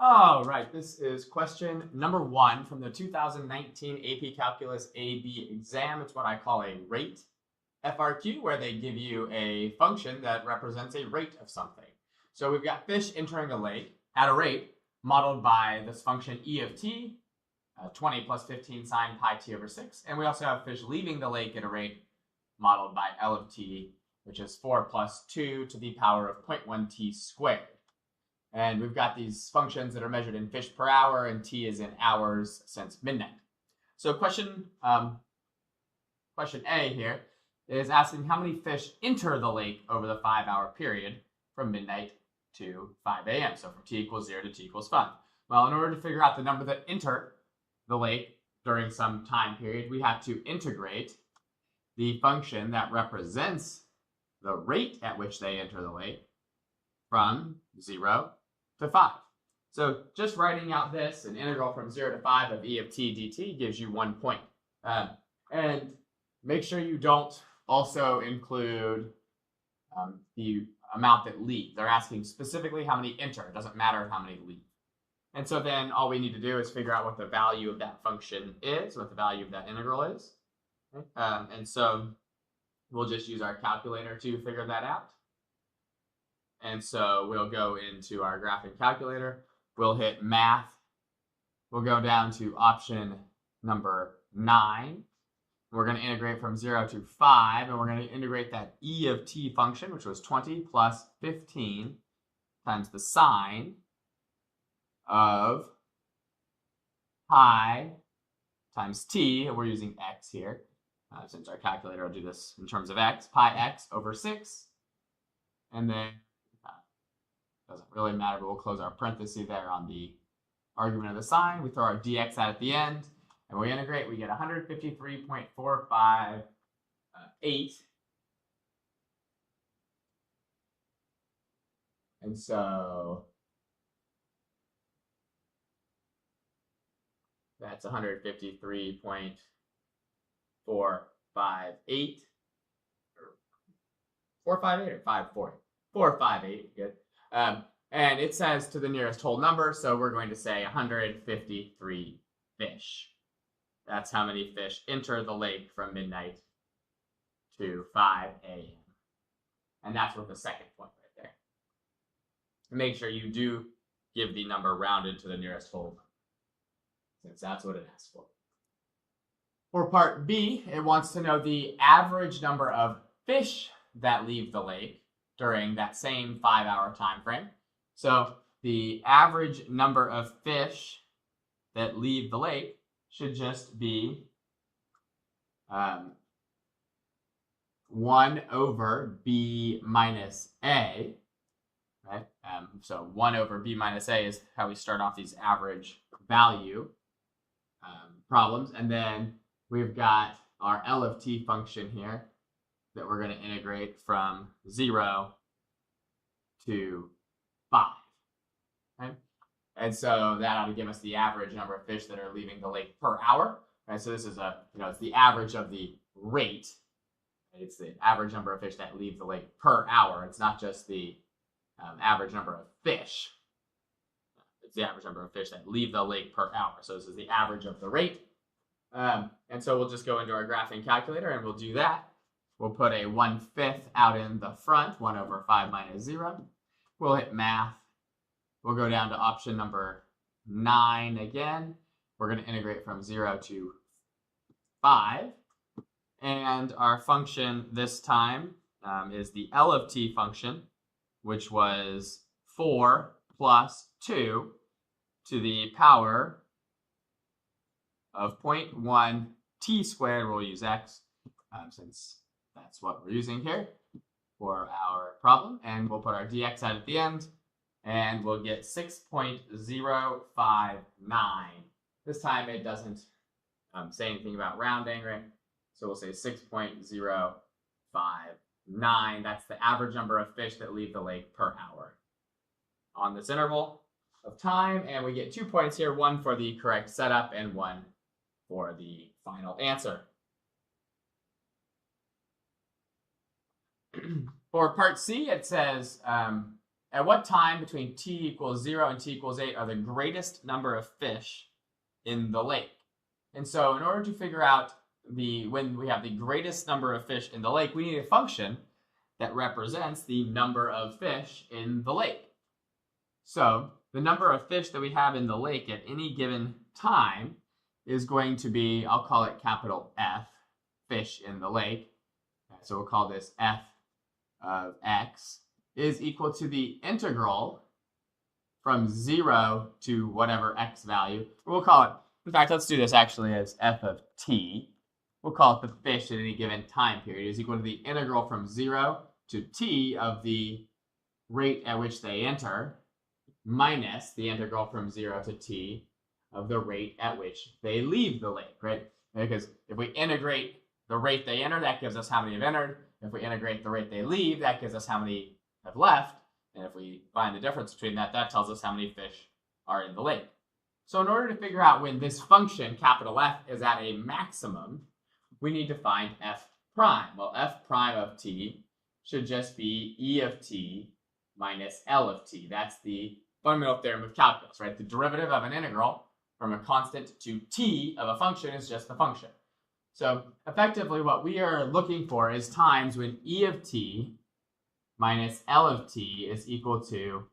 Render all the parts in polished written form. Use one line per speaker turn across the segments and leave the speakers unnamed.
All right, this is question number 1 from the 2019 AP Calculus AB exam. It's what I call a rate FRQ, where they give you a function that represents a rate of something. So we've got fish entering a lake at a rate modeled by this function e of t, 20 plus 15 sine pi t over 6. And we also have fish leaving the lake at a rate modeled by L of t, which is 4 plus 2 to the power of 0.1 t squared. And we've got these functions that are measured in fish per hour, and t is in hours since midnight. So question A here is asking how many fish enter the lake over the 5-hour period from midnight to 5 a.m. So from t equals 0 to t equals 5. Well, in order to figure out the number that enter the lake during some time period, we have to integrate the function that represents the rate at which they enter the lake from 0 to 5. So just writing out this, an integral from 0 to 5 of e of t dt gives you 1 point. And make sure you don't also include the amount that leave. They're asking specifically how many enter. It doesn't matter how many leave. And so then all we need to do is figure out what the value of that function is, what the value of that integral is. Okay? And so we'll just use our calculator to figure that out. And so we'll go into our graphing calculator. We'll hit math. We'll go down to option number 9. We're going to integrate from 0 to 5, and we're going to integrate that e of t function, which was 20 plus 15 times the sine of pi times t, and we're using x here, since our calculator will do this in terms of x, pi x over 6, and then doesn't really matter, but we'll close our parenthesis there on the argument of the sine. We throw our dx out at the end, and we integrate. We get 153.458. And so that's 153.458. 458 or 540? 458, good. And it says to the nearest whole number, so we're going to say 153 fish. That's how many fish enter the lake from midnight to 5 a.m. And that's worth the second point right there. Make sure you do give the number rounded to the nearest whole number, since that's what it asks for. For part B, it wants to know the average number of fish that leave the lake during that same 5-hour time frame. So the average number of fish that leave the lake should just be 1 over b minus a, right? So 1 over b minus a is how we start off these average value problems. And then we've got our L of t function here that we're going to integrate from 0 to 5. Okay? And so that ought to give us the average number of fish that are leaving the lake per hour. Right? So this is it's the average of the rate. It's the average number of fish that leave the lake per hour. It's not just the average number of fish. It's the average number of fish that leave the lake per hour. So this is the average of the rate. And so we'll just go into our graphing calculator and we'll do that. We'll put a 1/5 out in the front, 1 over 5 minus 0. We'll hit math. We'll go down to option number 9 again. We're going to integrate from 0 to 5. And our function this time is the L of t function, which was 4 plus 2 to the power of 0.1 t squared. We'll use x since that's what we're using here for our problem. And we'll put our dx out at the end, and we'll get 6.059. This time it doesn't say anything about rounding, right? So we'll say 6.059. That's the average number of fish that leave the lake per hour on this interval of time. And we get 2 points here, 1 for the correct setup and 1 for the final answer. For part C, it says at what time between t equals 0 and t equals 8 are the greatest number of fish in the lake? And so in order to figure out when we have the greatest number of fish in the lake, we need a function that represents the number of fish in the lake. So the number of fish that we have in the lake at any given time is going to be, I'll call it capital F, fish in the lake. So we'll call this f of x is equal to the integral from 0 to whatever x value. We'll call it, in fact, let's do this actually as f of t. We'll call it the fish at any given time period is equal to the integral from 0 to t of the rate at which they enter minus the integral from 0 to t of the rate at which they leave the lake, right? Because if we integrate the rate they enter, that gives us how many have entered. If we integrate the rate they leave, that gives us how many have left. And if we find the difference between that, that tells us how many fish are in the lake. So in order to figure out when this function, capital F, is at a maximum, we need to find f prime. Well, f prime of t should just be e of t minus L of t. That's the fundamental theorem of calculus, right? The derivative of an integral from a constant to t of a function is just the function. So effectively what we are looking for is times when e of t minus L of t is equal to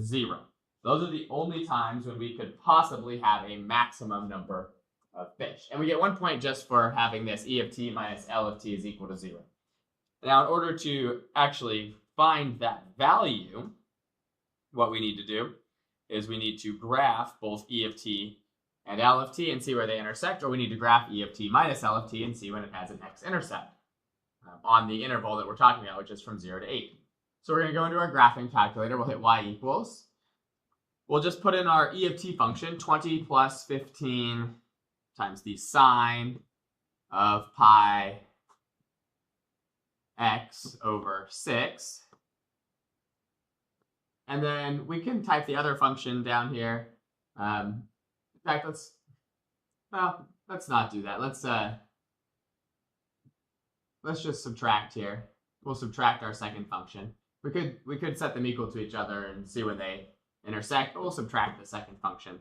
0. Those are the only times when we could possibly have a maximum number of fish. And we get 1 point just for having this e of t minus L of t is equal to 0. Now in order to actually find that value, what we need to do is we need to graph both e of t and L of t and see where they intersect, or we need to graph e of t minus L of t and see when it has an x-intercept on the interval that we're talking about, which is from 0 to 8. So we're going to go into our graphing calculator. We'll hit y equals. We'll just put in our e of t function, 20 plus 15 times the sine of pi x over 6. And then we can type the other function down here. In fact, let's not do that. Let's just subtract here. We'll subtract our second function. We could set them equal to each other and see when they intersect, but we'll subtract the second function.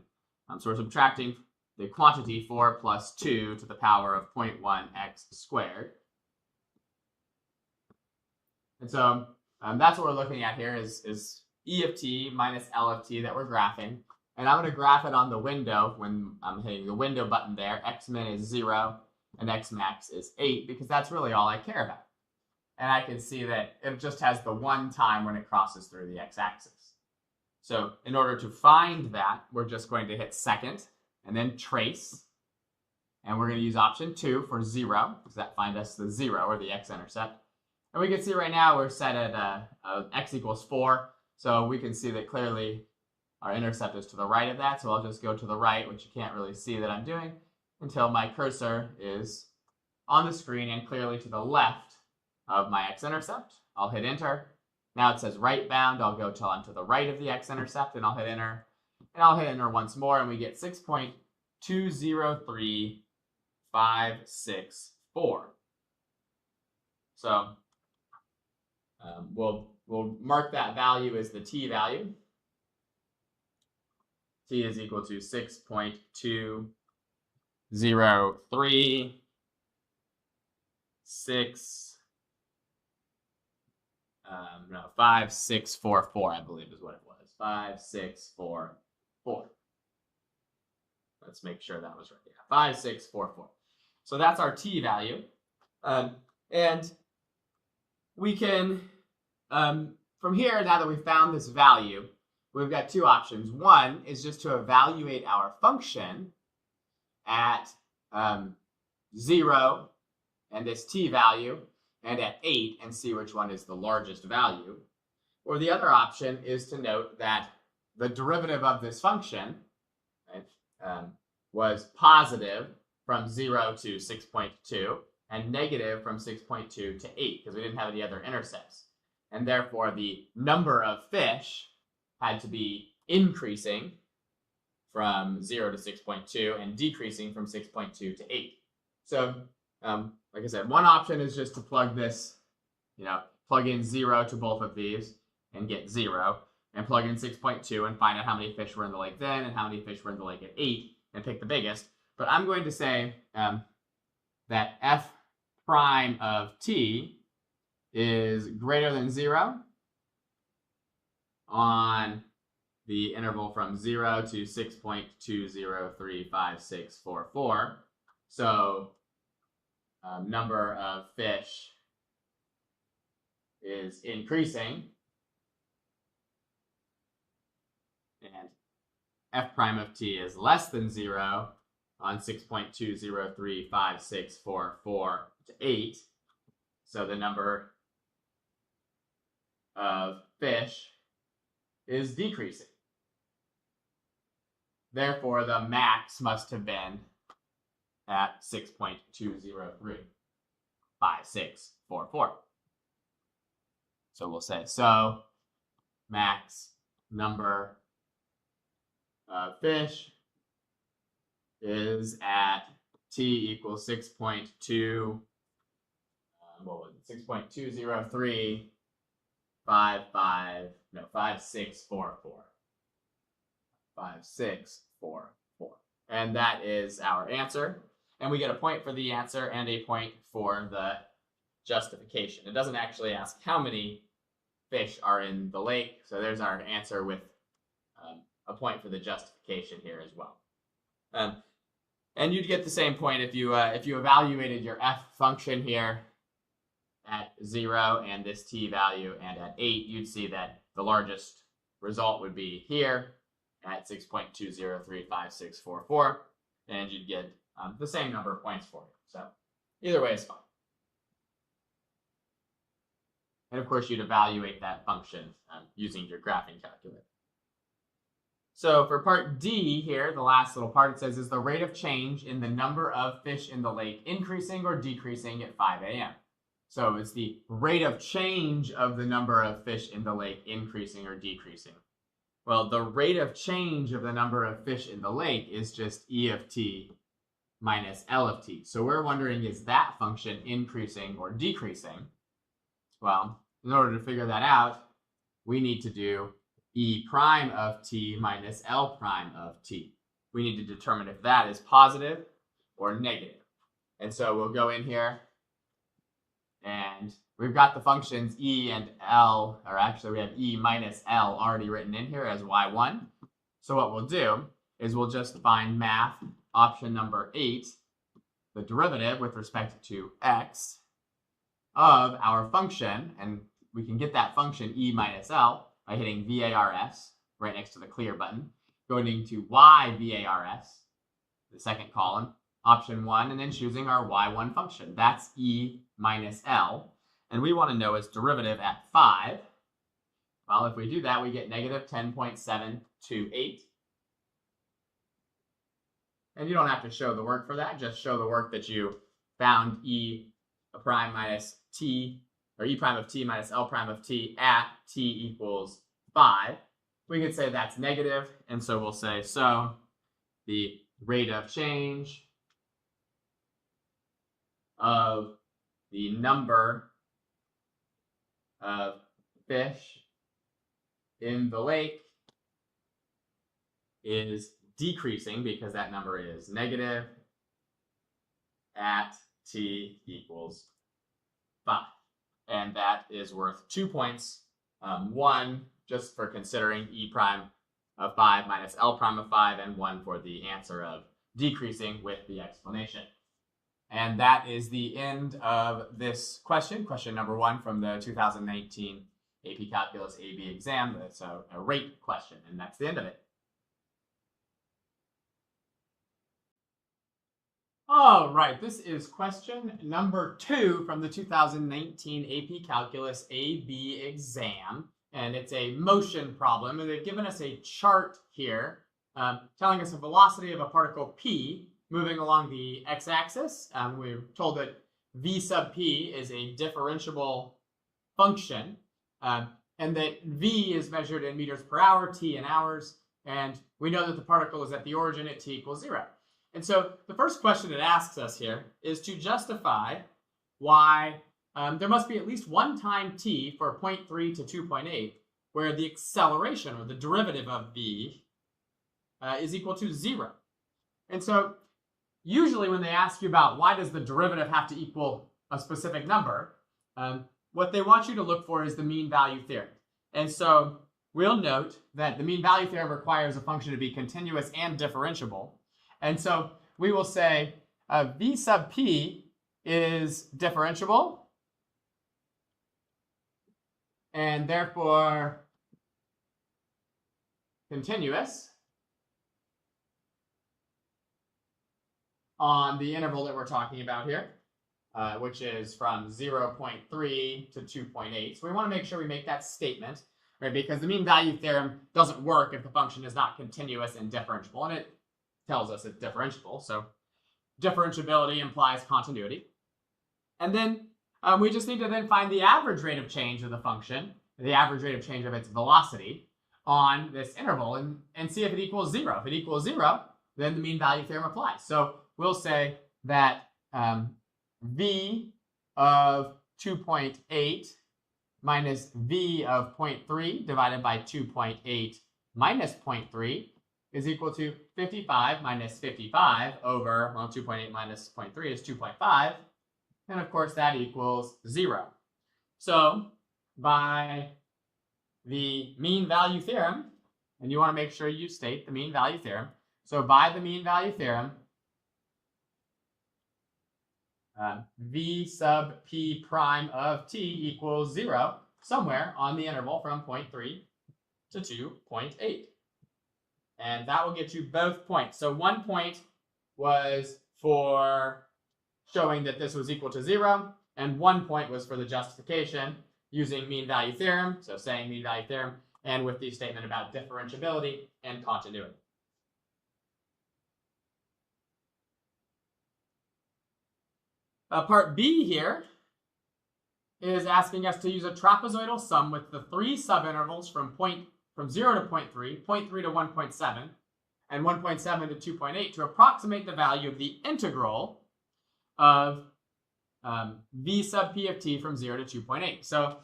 So we're subtracting the quantity 4 plus 2 to the power of 0.1 x squared. And so that's what we're looking at here is e of t minus L of t that we're graphing. And I'm going to graph it on the window when I'm hitting the window button there. X min is 0 and X max is 8 because that's really all I care about. And I can see that it just has the one time when it crosses through the x-axis. So in order to find that, we're just going to hit second and then trace. And we're going to use option 2 for 0 because that finds us the 0 or the x-intercept. And we can see right now we're set at x equals 4. So we can see that clearly our intercept is to the right of that. So I'll just go to the right, which you can't really see that I'm doing, until my cursor is on the screen and clearly to the left of my x-intercept. I'll hit enter. Now it says right bound. I'll go till I'm to the right of the x-intercept and I'll hit enter. And I'll hit enter once more and we get 6.203564. So we'll mark that value as the t value. T is equal to 5644, I believe is what it was. 5644. Let's make sure that was right. Yeah, 5644. So that's our t value. And we can, from here, now that we've found this value, we've got two options. One is just to evaluate our function at 0 and this t value, and at 8 and see which one is the largest value. Or the other option is to note that the derivative of this function, right, was positive from 0 to 6.2 and negative from 6.2 to 8 because we didn't have any other intercepts. And therefore the number of fish had to be increasing from 0 to 6.2 and decreasing from 6.2 to 8. So like I said, one option is just to plug this, plug in 0 to both of these. and get 0, and plug in 6.2 and find out how many fish were in the lake then and how many fish were in the lake at 8 and pick the biggest. But I'm going to say that f prime of t is greater than 0 on the interval from 0 to 6.20356444. So number of fish is increasing, and f prime of t is less than 0 on 6.20356444 to 8. So the number of fish is decreasing. Therefore, the max must have been at 6.20356444. So we'll say, so max number of fish is at t equals 6.2, 6.20355, 5644. 5644. And that is our answer. And we get a point for the answer and a point for the justification. It doesn't actually ask how many fish are in the lake. So there's our answer with a point for the justification here as well. And you'd get the same point if you evaluated your f function here at 0 and this t value, and at 8, you'd see that the largest result would be here at 6.20356444, and you'd get the same number of points for it. So either way is fine. And of course, you'd evaluate that function using your graphing calculator. So for part D here, the last little part, it says, is the rate of change in the number of fish in the lake increasing or decreasing at 5 a.m.? So it's the rate of change of the number of fish in the lake increasing or decreasing. Well, the rate of change of the number of fish in the lake is just E of t minus L of t. So we're wondering, is that function increasing or decreasing? Well, in order to figure that out, we need to do E prime of t minus L prime of t. We need to determine if that is positive or negative. And so we'll go in here, and we've got the functions E and L, or actually we have E minus L already written in here as y1. So what we'll do is we'll just find math option number 8, the derivative with respect to x of our function, and we can get that function E minus L by hitting VARS right next to the clear button, going into y VARS, the second column, option 1, and then choosing our y1 function. That's E minus L. And we want to know its derivative at 5. Well, if we do that, we get negative 10.728. And you don't have to show the work for that. Just show the work that you found E prime minus t, or E prime of t minus L prime of t at t equals 5. We could say that's negative, and so we'll say, so the rate of change of the number of fish in the lake is decreasing because that number is negative at t equals 5. And that is worth 2 points. 1 just for considering E prime of 5 minus L prime of 5, and 1 for the answer of decreasing with the explanation. And that is the end of this question, question number 1 from the 2019 AP Calculus AB exam. That's a rate question, and that's the end of it. All right, this is question number 2 from the 2019 AP Calculus AB exam, and it's a motion problem, and they've given us a chart here telling us the velocity of a particle p moving along the x-axis. We're told that v sub p is a differentiable function, and that v is measured in meters per hour, t in hours, and we know that the particle is at the origin at t equals 0. And so the first question it asks us here is to justify why there must be at least one time t for 0.3 to 2.8 where the acceleration or the derivative of v is equal to 0. And so usually when they ask you about why does the derivative have to equal a specific number, what they want you to look for is the mean value theorem. And so we'll note that the mean value theorem requires a function to be continuous and differentiable. And so we will say v sub p is differentiable, and therefore continuous on the interval that we're talking about here, which is from 0.3 to 2.8. So we want to make sure we make that statement, right? Because the mean value theorem doesn't work if the function is not continuous and differentiable, and it tells us it's differentiable. So differentiability implies continuity. And then we just need to then find the average rate of change of the function, the average rate of change of its velocity on this interval, and see if it equals 0. If it equals 0, then the mean value theorem applies. So we'll say that v of 2.8 minus v of 0.3 divided by 2.8 minus 0.3 is equal to 55 minus 55 over, well, 2.8 minus 0.3 is 2.5. And of course, that equals 0. So by the mean value theorem, and you want to make sure you state the mean value theorem. So by the mean value theorem, v sub p prime of t equals 0 somewhere on the interval from 0.3 to 2.8. And that will get you both points. So 1 point was for showing that this was equal to 0, and 1 point was for the justification using mean value theorem, so saying mean value theorem, and with the statement about differentiability and continuity. Part B here is asking us to use a trapezoidal sum with the 3 subintervals from 0 to 0.3, 0.3 to 1.7, and 1.7 to 2.8 to approximate the value of the integral of v sub p of t from 0 to 2.8. So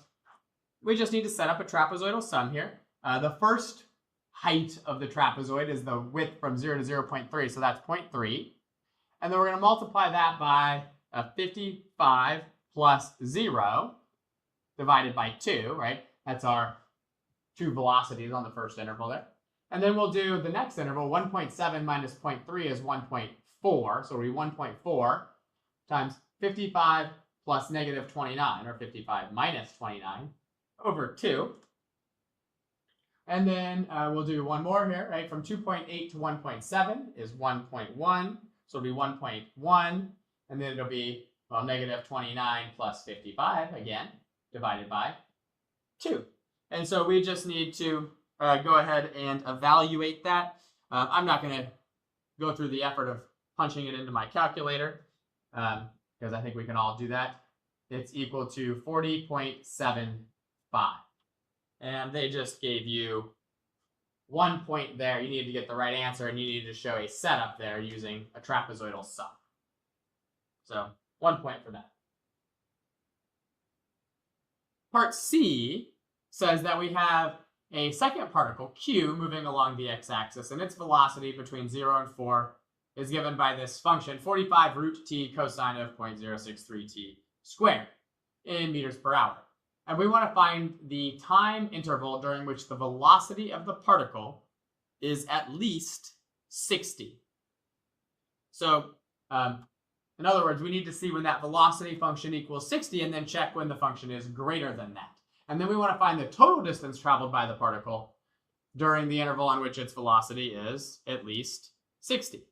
we just need to set up a trapezoidal sum here. The first height of the trapezoid is the width from 0 to 0.3, so that's 0.3. And then we're going to multiply that by 55 plus 0 divided by 2, right? That's our two velocities on the first interval there. And then we'll do the next interval. 1.7 minus 0.3 is 1.4, so it'll be 1.4 times 55 plus negative 29, or 55 minus 29, over 2. And then we'll do one more here, right? From 2.8 to 1.7 is 1.1, so it'll be 1.1, and then it'll be, well, negative 29 plus 55, again, divided by 2. And so we just need to go ahead and evaluate that. I'm not going to go through the effort of punching it into my calculator, because I think we can all do that. It's equal to 40.75. And they just gave you 1 point there. You needed to get the right answer, and you needed to show a setup there using a trapezoidal sum. So 1 point for that. Part C says that we have a second particle, Q, moving along the x-axis, and its velocity between 0 and 4 is given by this function, 45 root t cosine of 0.063 t squared in meters per hour. And we want to find the time interval during which the velocity of the particle is at least 60. So, in other words, we need to see when that velocity function equals 60 and then check when the function is greater than that. And then we want to find the total distance traveled by the particle during the interval on which its velocity is at least 60.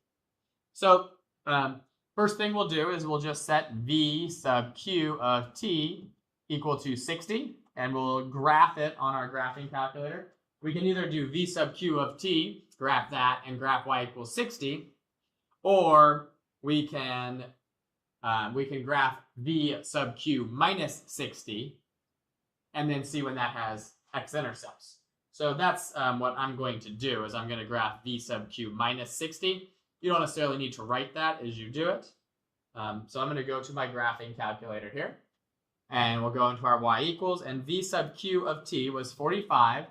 So, first thing we'll do is we'll just set v sub q of t equal to 60, and we'll graph it on our graphing calculator. We can either do v sub q of t, graph that, and graph y equals 60, or we can graph v sub q minus 60, and then see when that has x-intercepts. So that's what I'm going to do, is I'm going to graph v sub q minus 60. You don't necessarily need to write that as you do it. So I'm going to go to my graphing calculator here. And we'll go into our y equals, and v sub q of t was 45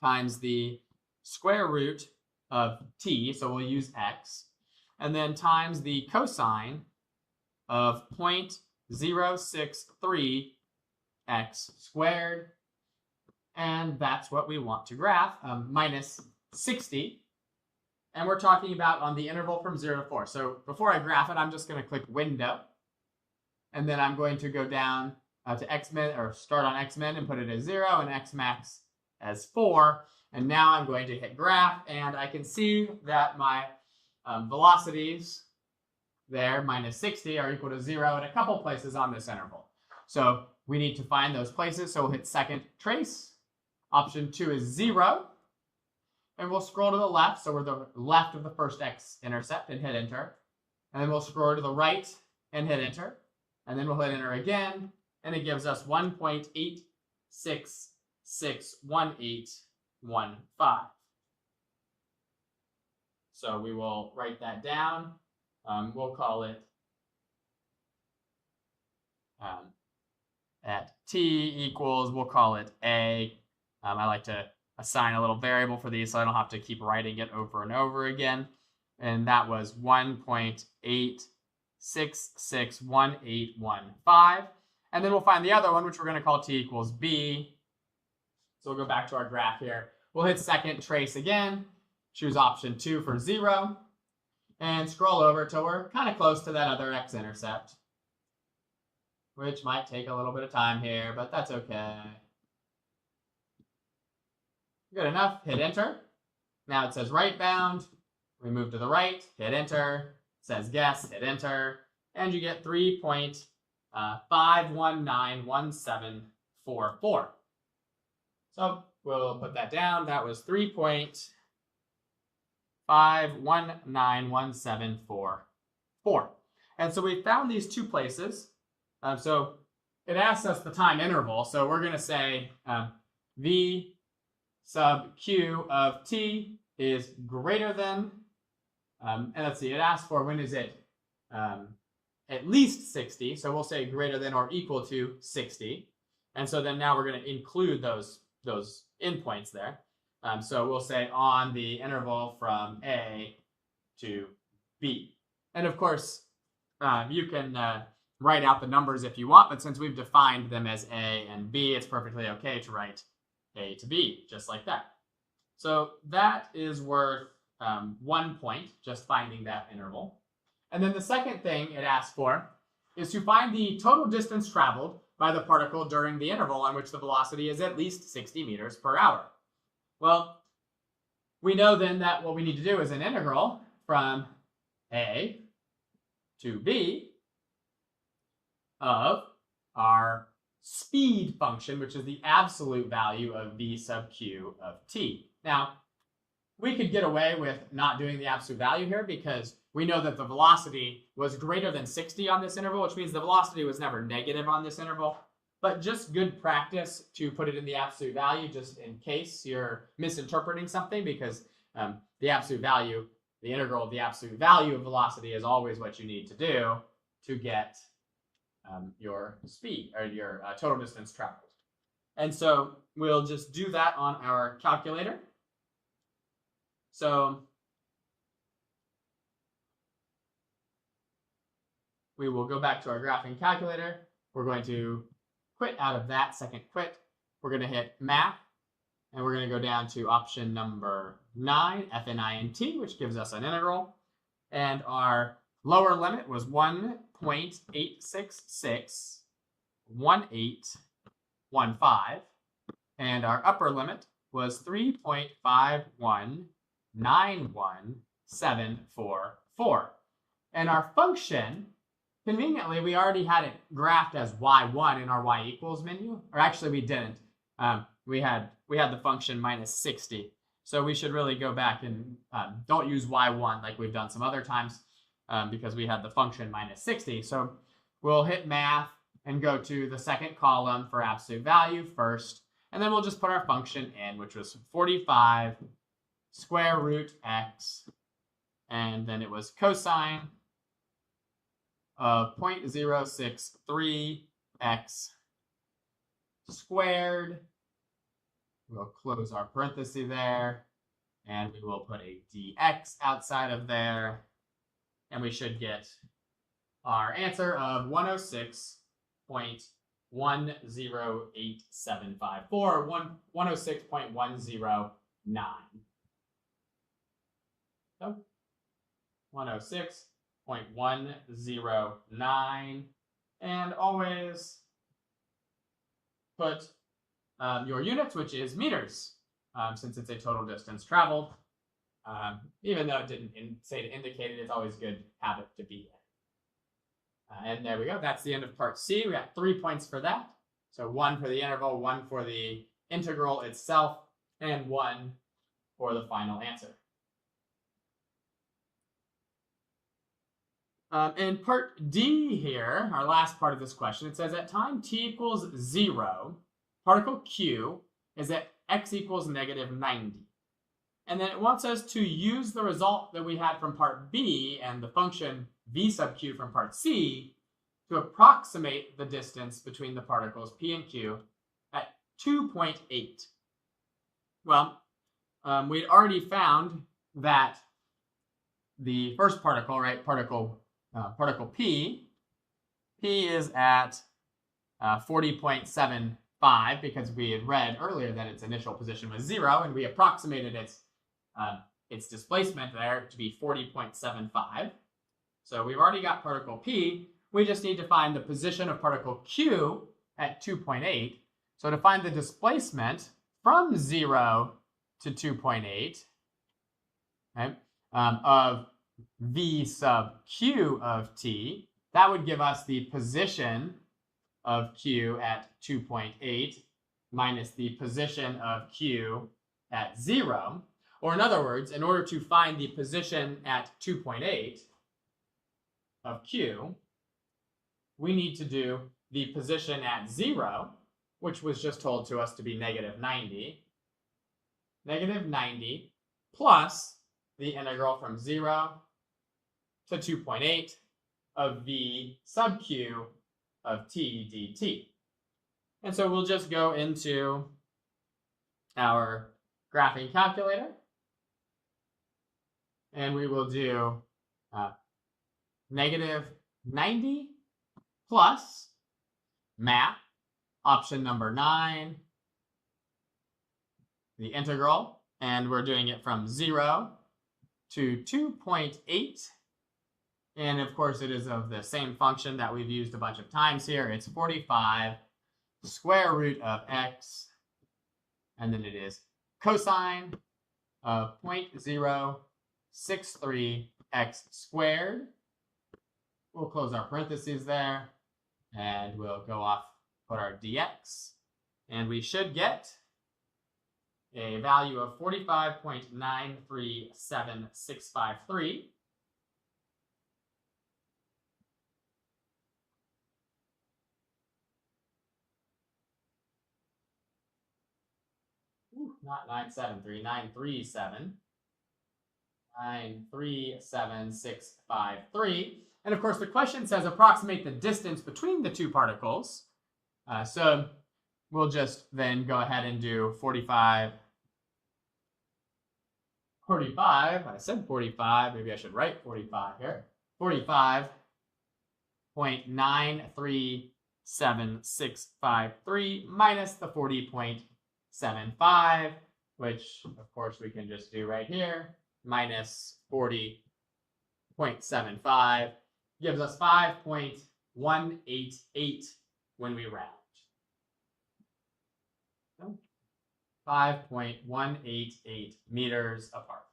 times the square root of t, so we'll use x, and then times the cosine of 0.063 x squared, and that's what we want to graph, minus 60. And we're talking about on the interval from 0 to 4. So before I graph it, I'm just going to click window, and then I'm going to go down to x-min, or start on x-min and put it as 0 and x-max as 4. And now I'm going to hit graph, and I can see that my velocities there, minus 60, are equal to 0 in a couple places on this interval. So we need to find those places, so we'll hit second trace. Option 2 is 0. And we'll scroll to the left, so we're the left of the first x-intercept, and hit enter. And then we'll scroll to the right and hit enter. And then we'll hit enter again, and it gives us 1.8661815. So we will write that down. We'll call it at t equals, we'll call it a. I like to assign a little variable for these so I don't have to keep writing it over and over again. And that was 1.8661815. And then we'll find the other one, which we're going to call t equals b. So we'll go back to our graph here. We'll hit second trace again, choose option 2 for 0, and scroll over till we're kind of close to that other x-intercept, which might take a little bit of time here, but that's okay. Good enough, hit enter. Now it says right bound. We move to the right, hit enter. It says guess, hit enter. And you get 3.5191744. So we'll put that down. That was 3.5191744. And so we found these two places. So it asks us the time interval. So we're going to say v sub q of t is greater than, and let's see, it asks for when is it at least 60. So we'll say greater than or equal to 60. And so then now we're going to include those endpoints there. So we'll say on the interval from A to B. And of course, you can write out the numbers if you want, but since we've defined them as A and B, it's perfectly okay to write A to B, just like that. So that is worth 1 point, just finding that interval. And then the second thing it asks for is to find the total distance traveled by the particle during the interval on which the velocity is at least 60 meters per hour. Well, we know then that what we need to do is an integral from A to B of our speed function, which is the absolute value of v sub q of t. Now, we could get away with not doing the absolute value here because we know that the velocity was greater than 60 on this interval, which means the velocity was never negative on this interval. But just good practice to put it in the absolute value just in case you're misinterpreting something, because the absolute value, the integral of the absolute value of velocity is always what you need to do to get your speed, or your total distance traveled. And so we'll just do that on our calculator. So we will go back to our graphing calculator. We're going to quit out of that, second quit. We're going to hit math, and we're going to go down to option number 9, FNINT, which gives us an integral. And our lower limit was 1.8661815, and our upper limit was 3.5191744. And our function, conveniently, we already had it graphed as y1 in our y equals menu, or actually we didn't. We had the function minus 60. So we should really go back and don't use y1 like we've done some other times, because we had the function minus 60. So we'll hit math and go to the second column for absolute value first, and then we'll just put our function in, which was 45 square root x, and then it was cosine of 0.063 x squared. We'll close our parenthesis there, and we will put a dx outside of there, and we should get our answer of 106.108754, or 106.109. So 106.109, and always put your units, which is meters, since it's a total distance traveled. Even though it didn't say to indicate it, it's always a good habit to be in. And there we go. That's the end of part C. We got 3 points for that. So 1 for the interval, 1 for the integral itself, and 1 for the final answer. In part D here, our last part of this question, it says at time t equals 0, particle Q is at x equals negative 90. And then it wants us to use the result that we had from part B and the function v sub q from part C to approximate the distance between the particles P and Q at 2.8. Well, we'd already found that the first particle, right, particle P is at 40.75 because we had read earlier that its initial position was 0, and we approximated its displacement there to be 40.75. So we've already got particle P. We just need to find the position of particle Q at 2.8. So to find the displacement from 0 to 2.8, right, of v sub q of t, that would give us the position of q at 2.8 minus the position of q at 0. Or in other words, in order to find the position at 2.8 of q, we need to do the position at 0, which was just told to us to be negative 90, plus the integral from 0 to 2.8 of v sub q of t dt. And so we'll just go into our graphing calculator, and we will do negative 90 plus math, option number 9, the integral, and we're doing it from 0 to 2.8. And of course, it is of the same function that we've used a bunch of times here. It's 45 square root of x, and then it is cosine of 0.063 x squared. We'll close our parentheses there, and we'll go off, put our dx, and we should get a value of 45.937653. Not 973, 937. 937,653. And of course, the question says approximate the distance between the two particles. So we'll just then go ahead and do 45. I said 45. Maybe I should write 45 here. 45.937653 minus the 40.75, which of course we can just do right here. Minus 40.75 gives us 5.188 when we round. So 5.188 meters apart.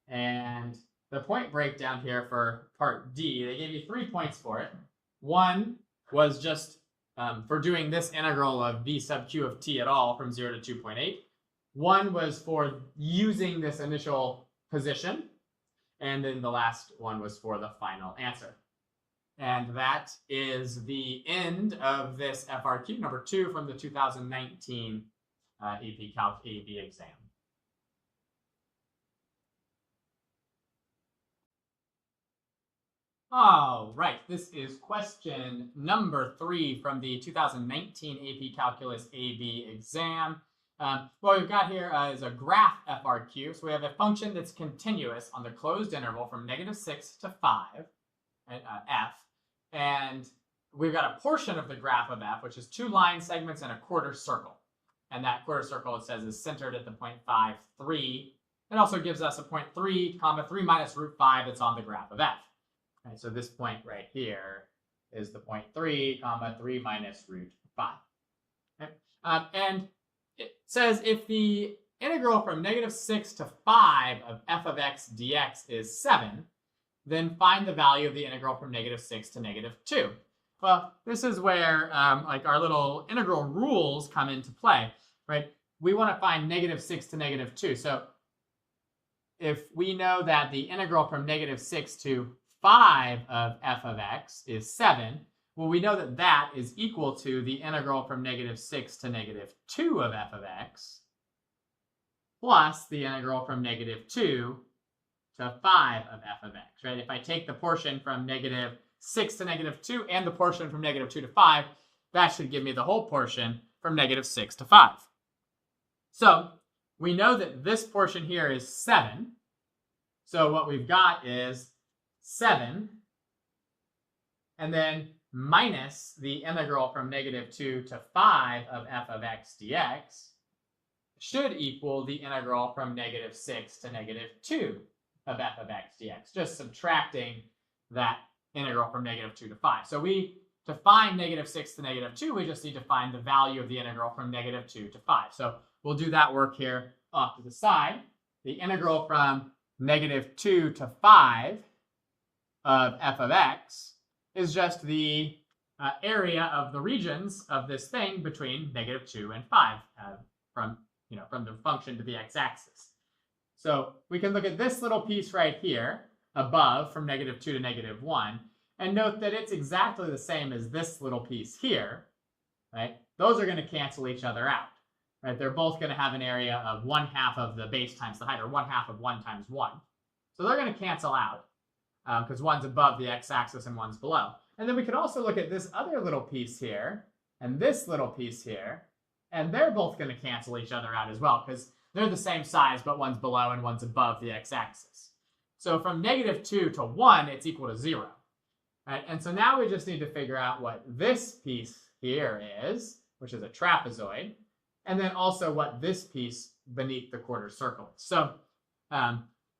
And the point breakdown here for part D, they gave you 3 points for it. 1 was just for doing this integral of v sub q of t at all from 0 to 2.8. 1 was for using this initial position, and then the last one was for the final answer. And that is the end of this FRQ number 2 from the 2019 AP Calc AB exam. All right, this is question number 3 from the 2019 AP Calculus AB exam. What we've got here is a graph FRQ. So we have a function that's continuous on the closed interval from -6 to 5, f. And we've got a portion of the graph of f, which is 2 line segments and a quarter circle. And that quarter circle, it says, is centered at the point 5, 3. It also gives us a point 3, 3 minus root 5 that's on the graph of f. Right, so this point right here is the point 3, 3 minus root 5. Okay? And it says if the integral from -6 to 5 of f of x dx is 7, then find the value of the integral from -6 to -2. Well, this is where like our little integral rules come into play, right? We want to find -6 to -2. So if we know that the integral from -6 to 5 of f of x is 7, well, we know that that is equal to the integral from -6 to -2 of f of x plus the integral from -2 to 5 of f of x, right? If I take the portion from -6 to -2 and the portion from -2 to 5, that should give me the whole portion from -6 to 5. So we know that this portion here is 7. So what we've got is 7, and then minus the integral from -2 to 5 of f of x dx should equal the integral from -6 to -2 of f of x dx, just subtracting that integral from -2 to 5. So to find -6 to -2, we just need to find the value of the integral from -2 to 5. So we'll do that work here off to the side. The integral from -2 to 5 of f of x is just the area of the regions of this thing between -2 and 5 from the function to the x-axis. So we can look at this little piece right here above from -2 to -1 and note that it's exactly the same as this little piece here, right? Those are going to cancel each other out, right? They're both going to have an area of 1/2 of the base times the height, or 1/2 of 1 times 1. So they're going to cancel out because one's above the x-axis and one's below. And then we could also look at this other little piece here and this little piece here, and they're both going to cancel each other out as well because they're the same size, but one's below and one's above the x-axis. So from -2 to 1, it's equal to 0. Right? And so now we just need to figure out what this piece here is, which is a trapezoid, and then also what this piece beneath the quarter circle is. So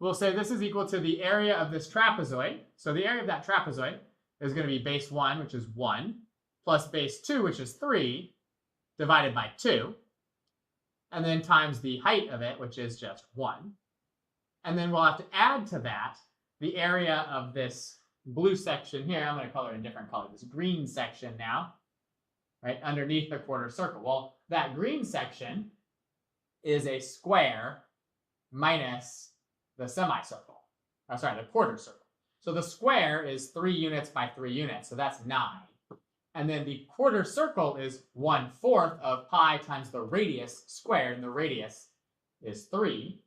we'll say this is equal to the area of this trapezoid. So the area of that trapezoid is going to be base 1, which is 1, plus base 2, which is 3, divided by 2, and then times the height of it, which is just 1. And then we'll have to add to that the area of this blue section here. I'm going to color it a different color, this green section now, right, underneath the quarter circle. Well, that green section is a square minus the semicircle, the quarter circle. So the square is 3 units by 3 units, so that's 9. And then the quarter circle is 1/4 of pi times the radius squared, and the radius is 3.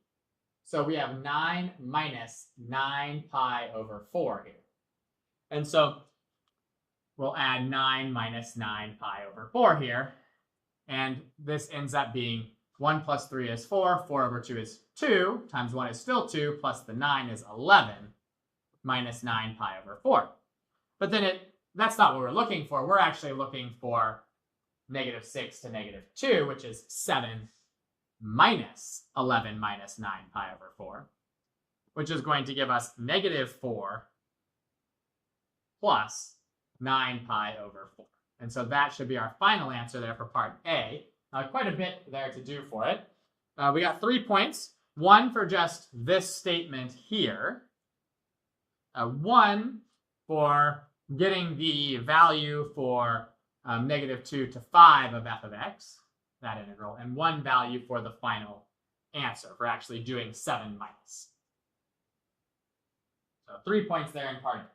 So we have 9 minus 9 pi over 4 here. And so we'll add 9 minus 9 pi over 4 here. And this ends up being 1 plus 3 is 4, 4 over 2 is 2, times 1 is still 2, plus the 9 is 11, minus 9 pi over 4. But then that's not what we're looking for. We're actually looking for -6 to -2, which is 7 minus 11 minus 9 pi over 4, which is going to give us -4 plus 9 pi over 4. And so that should be our final answer there for part A. Quite a bit there to do for it. We got 3 points. 1 for just this statement here. 1 for getting the value for -2 to 5 of f of x, that integral, and 1 value for the final answer, for actually doing 7 minus. So 3 points there in part A.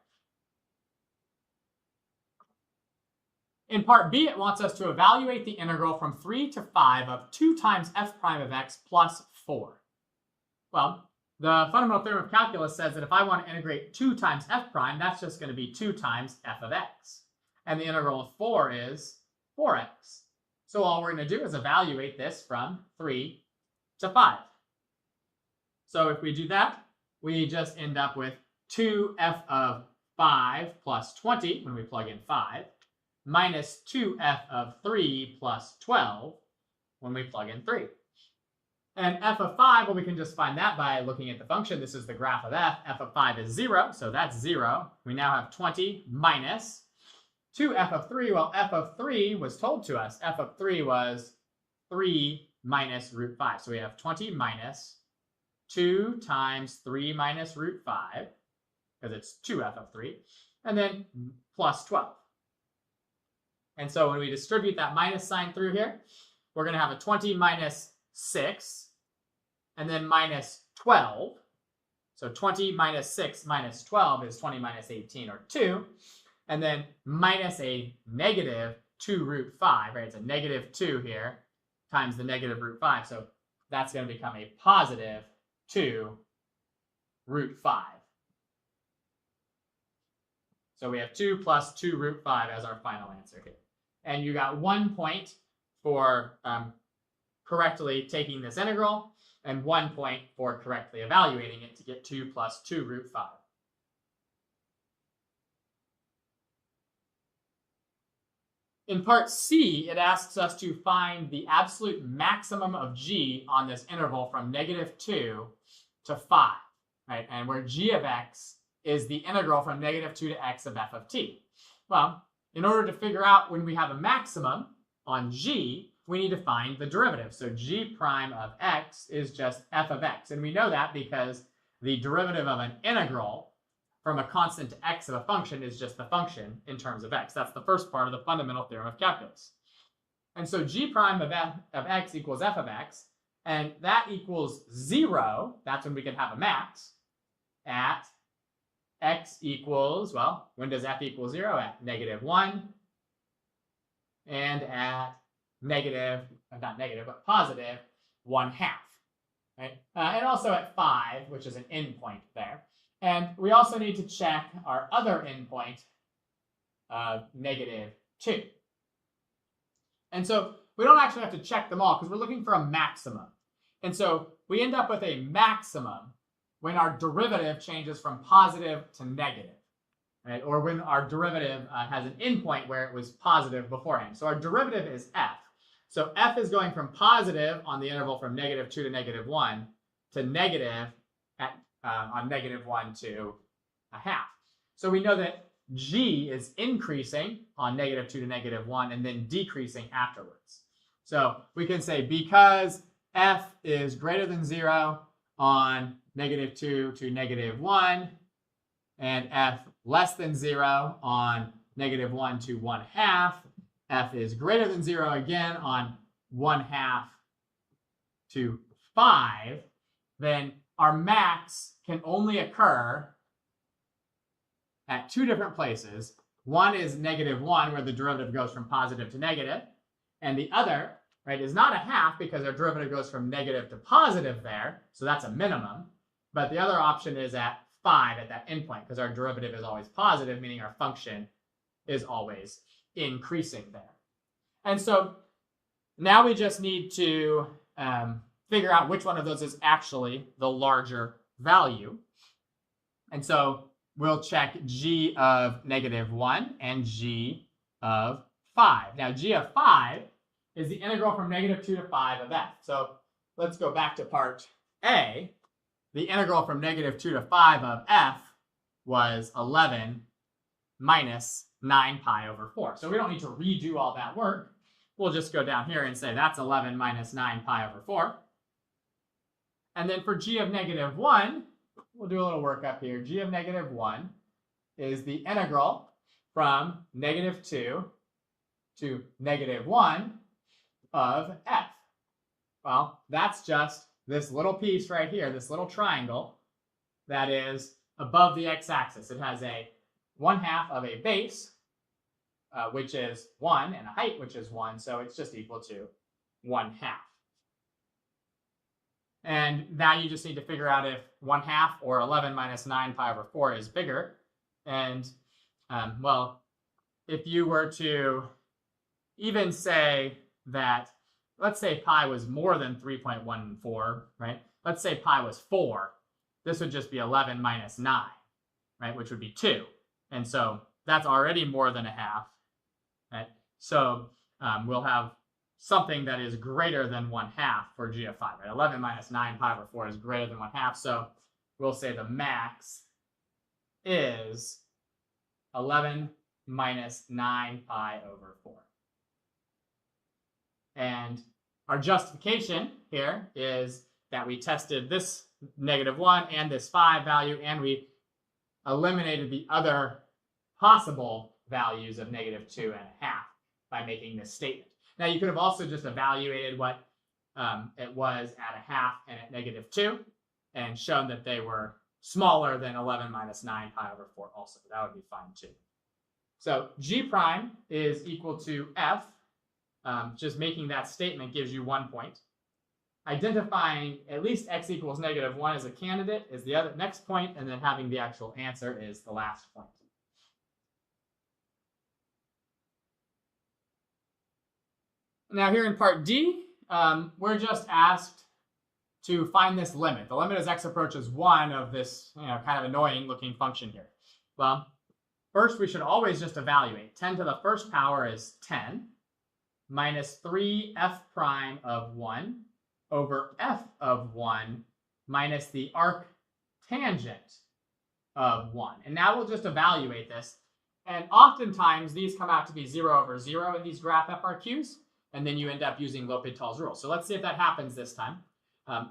In part B, it wants us to evaluate the integral from 3 to 5 of 2 times f prime of x plus 4. Well, the fundamental theorem of calculus says that if I want to integrate 2 times f prime, that's just going to be 2 times f of x. And the integral of 4 is 4x. So all we're going to do is evaluate this from 3 to 5. So if we do that, we just end up with 2f of 5 plus 20 when we plug in 5, minus 2f of 3 plus 12 when we plug in 3. And f of 5, well, we can just find that by looking at the function. This is the graph of f. F of 5 is 0, so that's 0. We now have 20 minus 2f of 3. Well, f of 3 was told to us. F of 3 was 3 minus root 5. So we have 20 minus 2 times 3 minus root 5, because it's 2f of 3, and then plus 12. And so when we distribute that minus sign through here, we're going to have a 20 minus 6, and then minus 12. So 20 minus 6 minus 12 is 20 minus 18, or 2. And then minus a negative 2 root 5, right? It's a negative 2 here times the negative root 5. So that's going to become a positive 2 root 5. So we have 2 plus 2 root 5 as our final answer here. And you got 1 point for correctly taking this integral, and 1 point for correctly evaluating it to get 2 plus 2 root 5. In part C, it asks us to find the absolute maximum of g on this interval from negative 2 to 5, right? And where g of x is the integral from negative 2 to x of f of t. Well, in order to figure out when we have a maximum on g, we need to find the derivative. So g prime of x is just f of x. And we know that because the derivative of an integral from a constant to x of a function is just the function in terms of x. That's the first part of the fundamental theorem of calculus. And so g prime of f of x equals f of x, and that equals 0. That's when we can have a max at x equals, well, when does f equal 0? At negative 1, and at negative, not negative, but positive 1/2, right? And also at 5, which is an endpoint there. And we also need to check our other endpoint of negative 2. And so we don't actually have to check them all because we're looking for a maximum. And so we end up with a maximum when our derivative changes from positive to negative, right? Or when our derivative has an endpoint where it was positive beforehand. So our derivative is f. So f is going from positive on the interval from negative 2 to negative 1 to negative at on negative 1 to 1/2. So we know that g is increasing on negative 2 to negative 1 and then decreasing afterwards. So we can say because f is greater than 0 on negative 2 to negative 1 and f less than 0 on negative 1 to 1/2, f is greater than 0 again on 1/2 to 5, then our max can only occur at 2 different places. One is negative 1, where the derivative goes from positive to negative, and the other, right, is not 1/2 because our derivative goes from negative to positive there, so that's a minimum. But the other option is at 5 at that endpoint because our derivative is always positive, meaning our function is always increasing there. And so now we just need to figure out which one of those is actually the larger value. And so we'll check g of negative 1 and g of 5. Now g of 5 is the integral from negative 2 to 5 of f. So let's go back to part A. The integral from negative 2 to 5 of f was 11 minus 9 pi over 4. So we don't need to redo all that work. We'll just go down here and say that's 11 minus 9 pi over 4. And then for g of negative 1, we'll do a little work up here. G of negative 1 is the integral from negative 2 to negative 1 of f. Well, that's just this little piece right here, this little triangle that is above the x-axis. It has a 1/2 of a base, which is 1, and a height, which is 1, so it's just equal to 1/2. And now you just need to figure out if 1/2 or 11 minus 9 pi over 4 is bigger. And, well, if you were to even say that, let's say pi was more than 3.14, right? Let's say pi was 4. This would just be 11 minus 9, right? Which would be 2. And so that's already more than 1/2, right? So we'll have something that is greater than 1/2 for g of 5, right? 11 minus 9 pi over 4 is greater than 1/2. So we'll say the max is 11 minus 9 pi over 4. And our justification here is that we tested this -1 and this 5 value, and we eliminated the other possible values of -2.5 by making this statement. Now, you could have also just evaluated what it was at 1/2 and at -2 and shown that they were smaller than 11 minus 9 pi over 4 also. That would be fine too. So g prime is equal to f. Just making that statement gives you 1 point. Identifying at least x equals -1 as a candidate is the other next point, and then having the actual answer is the last point. Now here in part D, we're just asked to find this limit. The limit as x approaches 1 of this kind of annoying looking function here. Well, first we should always just evaluate. 10 to the first power is 10 minus 3f prime of 1 over f of 1 minus the arc tangent of 1. And now we'll just evaluate this. And oftentimes these come out to be 0 over 0 in these graph FRQs, and then you end up using L'Hopital's rule. So let's see if that happens this time.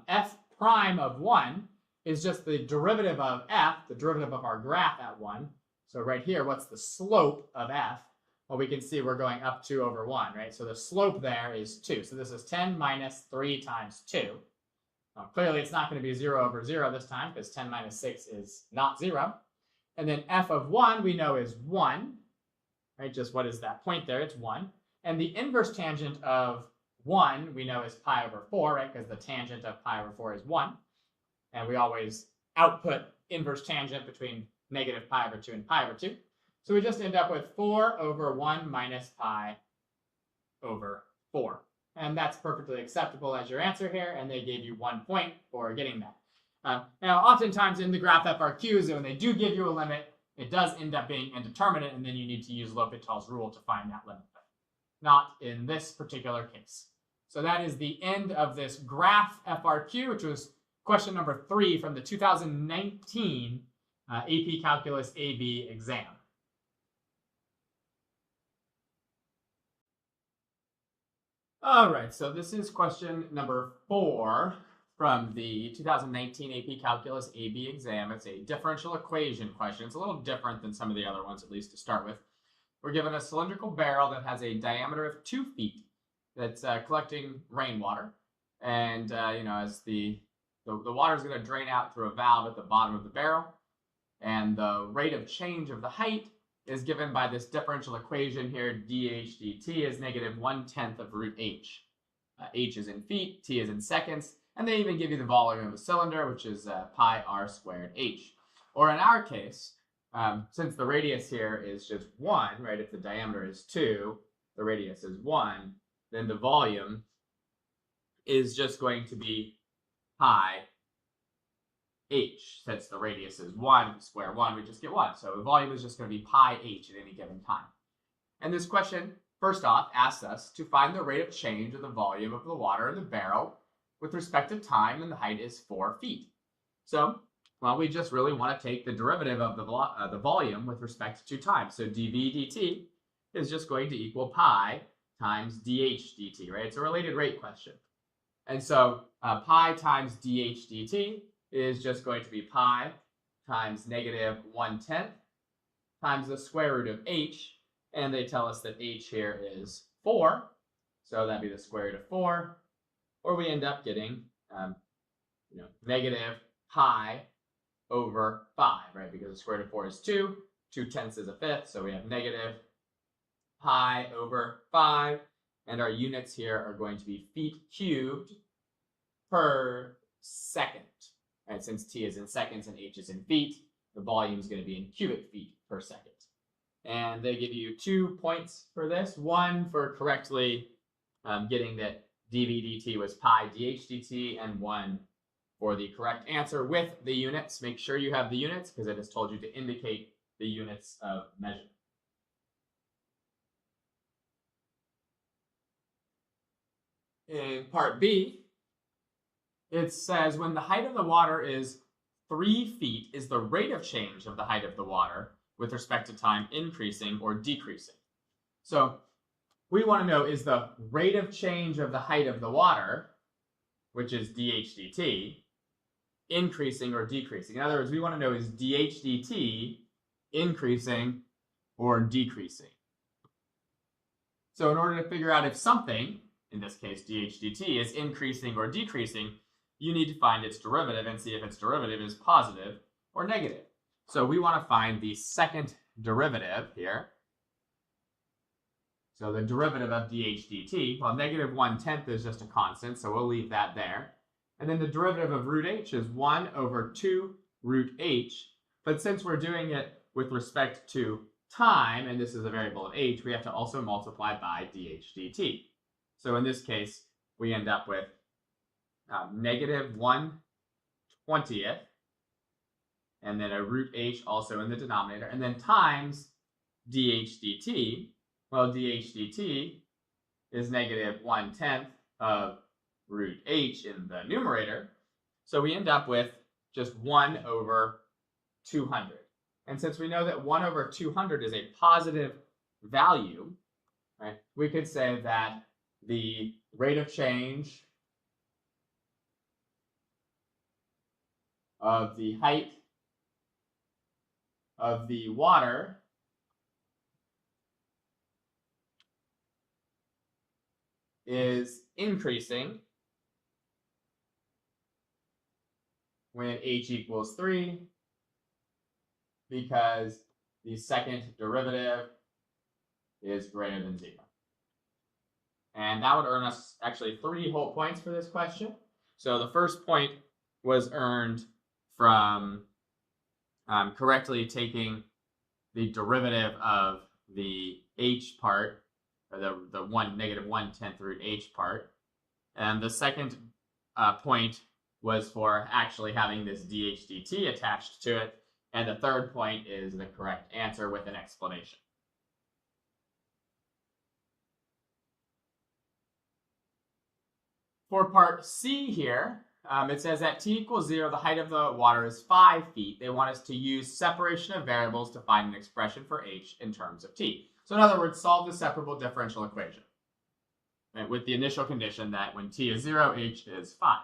F prime of 1 is just the derivative of f, the derivative of our graph at 1. So right here, what's the slope of f? Well, we can see we're going up 2 over 1, right? So the slope there is 2. So this is 10 minus 3 times 2. Now, clearly, it's not going to be 0 over 0 this time, because 10 minus 6 is not 0. And then f of 1 we know is 1, right? Just what is that point there? It's 1. And the inverse tangent of 1 we know is pi over 4, right? Because the tangent of pi over 4 is 1. And we always output inverse tangent between negative pi over 2 and pi over 2. So we just end up with 4 over 1 minus pi over 4. And that's perfectly acceptable as your answer here, and they gave you 1 point for getting that. Now, oftentimes in the graph FRQs, when they do give you a limit, it does end up being indeterminate, and then you need to use L'Hopital's rule to find that limit. Not in this particular case. So that is the end of this graph FRQ, which was question number 3 from the 2019 AP Calculus AB exam. All right, so this is question number 4 from the 2019 AP Calculus AB exam. It's a differential equation question. It's a little different than some of the other ones, at least to start with. We're given a cylindrical barrel that has a diameter of 2 feet that's collecting rainwater. And, as the water is going to drain out through a valve at the bottom of the barrel. And the rate of change of the height is given by this differential equation here. dH dt is -1/10 of root h. H is in feet, t is in seconds, and they even give you the volume of the cylinder, which is pi r squared h. Or in our case, since the radius here is just 1, right? If the diameter is 2, the radius is 1, then the volume is just going to be pi h. Since the radius is 1, square 1, we just get 1. So the volume is just going to be pi h at any given time. And this question, first off, asks us to find the rate of change of the volume of the water in the barrel with respect to time, and the height is 4 feet. So, well, we just really want to take the derivative of the volume with respect to time. So dv dt is just going to equal pi times dh dt, right? It's a related rate question. And so pi times dh dt is just going to be pi times -1/10 times the square root of h. And they tell us that h here is 4. So that'd be the square root of 4. Or we end up getting, negative pi over 5, right? Because the square root of 4 is 2. 2/10 is a fifth. So we have negative pi over 5. And our units here are going to be feet cubed per second. Right? Since t is in seconds and h is in feet, the volume is going to be in cubic feet per second. And they give you 2 points for this. 1 for correctly getting that dv dt was pi dh dt, and 1 for the correct answer with the units. Make sure you have the units because it has told you to indicate the units of measurement. In part B, it says when the height of the water is 3 feet, is the rate of change of the height of the water with respect to time increasing or decreasing? So we want to know, is the rate of change of the height of the water, which is dH dt, increasing or decreasing? In other words, we want to know, is dH dt increasing or decreasing? So in order to figure out if something, in this case dH dt, is increasing or decreasing, you need to find its derivative and see if its derivative is positive or negative. So we want to find the second derivative here. So the derivative of dH dt, well, negative 1/10 is just a constant, so we'll leave that there. And then the derivative of root h is 1 over 2 root h. But since we're doing it with respect to time, and this is a variable of h, we have to also multiply by dH dt. So in this case, we end up with negative 1/20th, and then a root h also in the denominator, and then times dH dt. Well, dH dt is negative 1/10 of root h in the numerator. So we end up with just 1 over 200. And since we know that 1 over 200 is a positive value, right, we could say that the rate of change of the height of the water is increasing when h equals 3, because the second derivative is greater than 0. And that would earn us actually 3 whole points for this question. So the first point was earned from correctly taking the derivative of the h part, or the negative 1/10 root h part. And the second point was for actually having this dH dt attached to it. And the third point is the correct answer with an explanation. For part C here, it says at t equals 0, the height of the water is 5 feet. They want us to use separation of variables to find an expression for h in terms of t. So in other words, solve the separable differential equation, right, with the initial condition that when t is 0, h is 5.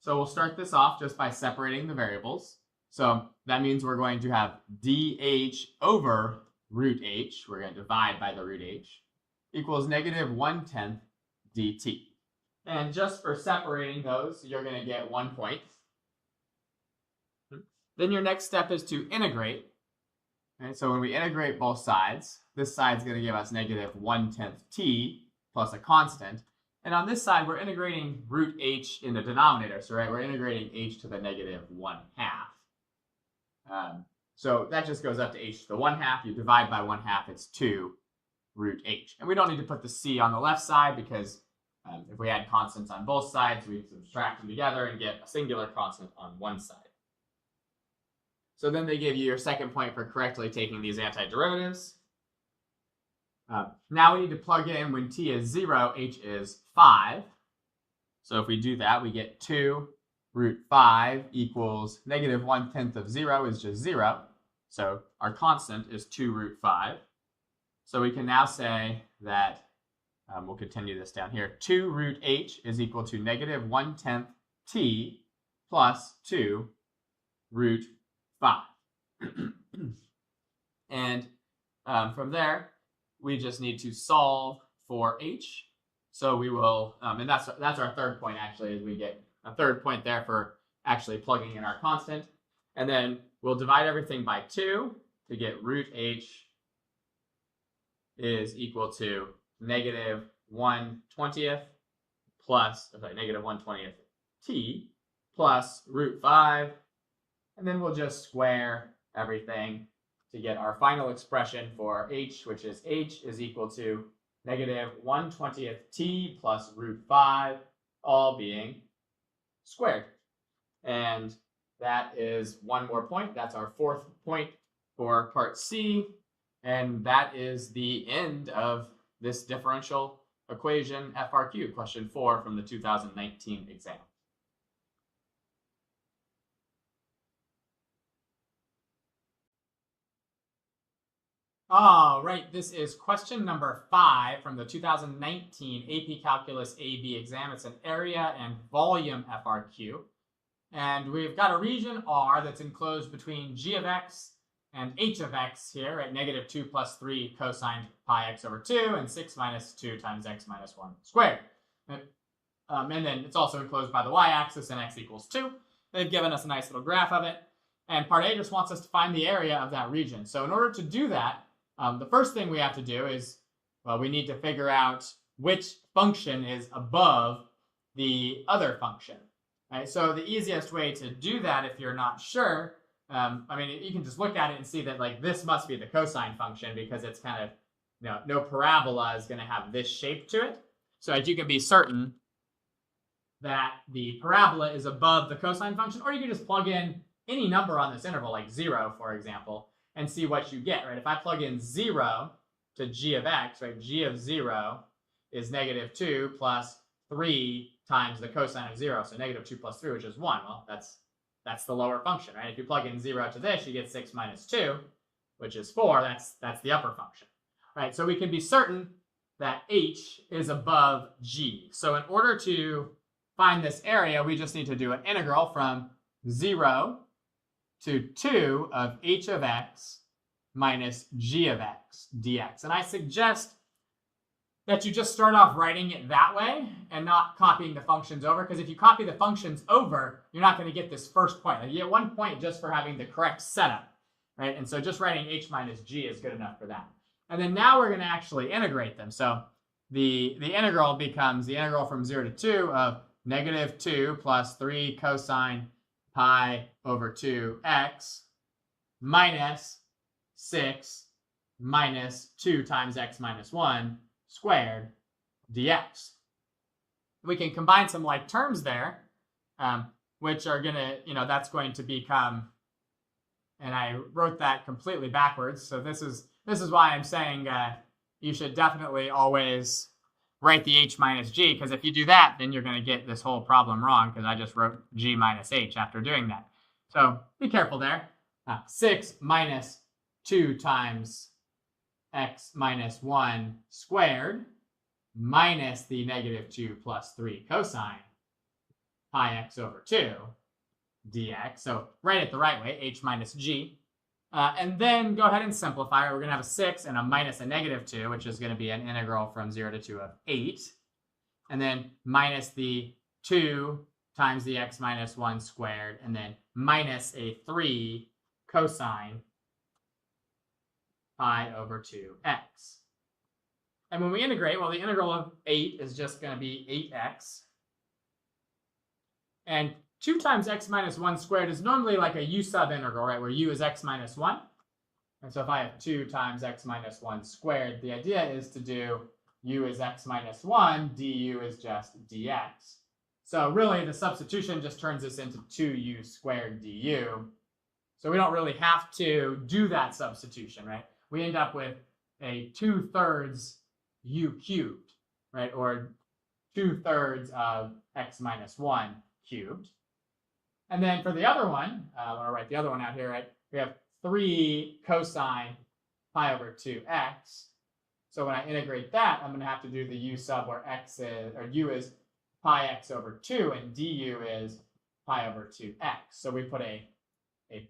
So we'll start this off just by separating the variables. So that means we're going to have dh over root h, we're going to divide by the root h, equals negative 1/10 dt. And just for separating those, you're going to get 1 point. Then your next step is to integrate. Okay, so when we integrate both sides, this side's going to give us negative 1/10 t plus a constant. And on this side, we're integrating root h in the denominator. So right, we're integrating h to the negative 1/2. So that just goes up to h to the 1/2. You divide by 1/2, it's 2 root h. And we don't need to put the c on the left side because if we had constants on both sides, we subtract them together and get a singular constant on one side. So then they give you your second point for correctly taking these antiderivatives. Now we need to plug in when t is 0, h is 5. So if we do that, we get 2 root 5 equals negative 1/10 of 0 is just 0. So our constant is 2 root 5. So we can now say that, we'll continue this down here, 2 root h is equal to negative 1/10 t plus 2 root 5. And from there, we just need to solve for h. So we will, and that's our third point actually, is we get a third point there for actually plugging in our constant. And then we'll divide everything by 2 to get root h is equal to negative 1/20th plus, negative 1/20th t plus root 5. And then we'll just square everything to get our final expression for h, which is h is equal to negative 1/20th t plus root 5, all being squared. And that is one more point. That's our fourth point for part C. And that is the end of this differential equation FRQ, question 4 from the 2019 exam. All right, this is question number 5 from the 2019 AP Calculus AB exam. It's an area and volume FRQ. And we've got a region R that's enclosed between g of x and h of x here at negative 2 plus 3 cosine pi x over 2 and 6 minus 2 times x minus 1 squared. And then it's also enclosed by the y-axis and x equals 2. They've given us a nice little graph of it. And part A just wants us to find the area of that region. So in order to do that, the first thing we have to do is, well, we need to figure out which function is above the other function. Right? So the easiest way to do that, if you're not sure, I mean, you can just look at it and see that like this must be the cosine function because it's kind of, no parabola is going to have this shape to it. So as you can be certain that the parabola is above the cosine function, or you can just plug in any number on this interval, like 0, for example, and see what you get, right? If I plug in 0 to g of x, right, g of 0 is negative 2 plus 3 times the cosine of 0, so negative 2 plus 3, which is 1. Well, that's the lower function, right? If you plug in 0 to this, you get 6 minus 2, which is 4. That's the upper function, right? So we can be certain that h is above g. So in order to find this area, we just need to do an integral from 0 to 2 of h of x minus g of x dx. And I suggest that you just start off writing it that way and not copying the functions over, because if you copy the functions over, you're not going to get this first point. Like you get 1 point just for having the correct setup, right? And so just writing h minus g is good enough for that. And then now we're going to actually integrate them. So the integral becomes the integral from 0 to 2 of negative 2 plus 3 cosine pi over 2x minus 6 minus 2 times x minus 1 squared dx. We can combine some like terms there, which are going to, that's going to become, and I wrote that completely backwards. So this is why I'm saying you should definitely always write the h minus g, because if you do that, then you're going to get this whole problem wrong, because I just wrote g minus h after doing that. So be careful there. 6 minus 2 times x minus 1 squared minus the negative 2 plus 3 cosine pi x over 2 dx. So write it the right way, h minus g. And then go ahead and simplify. We're going to have a 6 and a minus a negative 2, which is going to be an integral from 0 to 2 of 8. And then minus the 2 times the x minus 1 squared, and then minus a 3 cosine pi over 2x. And when we integrate, well, the integral of 8 is just going to be 8x. And 2 times x minus 1 squared is normally like a u sub integral, right, where u is x minus 1. And so if I have 2 times x minus 1 squared, the idea is to do u is x minus 1, du is just dx. So really, the substitution just turns this into 2u squared du. So we don't really have to do that substitution, right? We end up with a 2/3 u cubed, right, or 2/3 of x minus 1 cubed. And then for the other one, I'll write the other one out here, right? We have 3 cosine pi over 2x. So when I integrate that, I'm going to have to do the u sub where x is, or u is pi x over 2, and du is pi over 2x. So we put a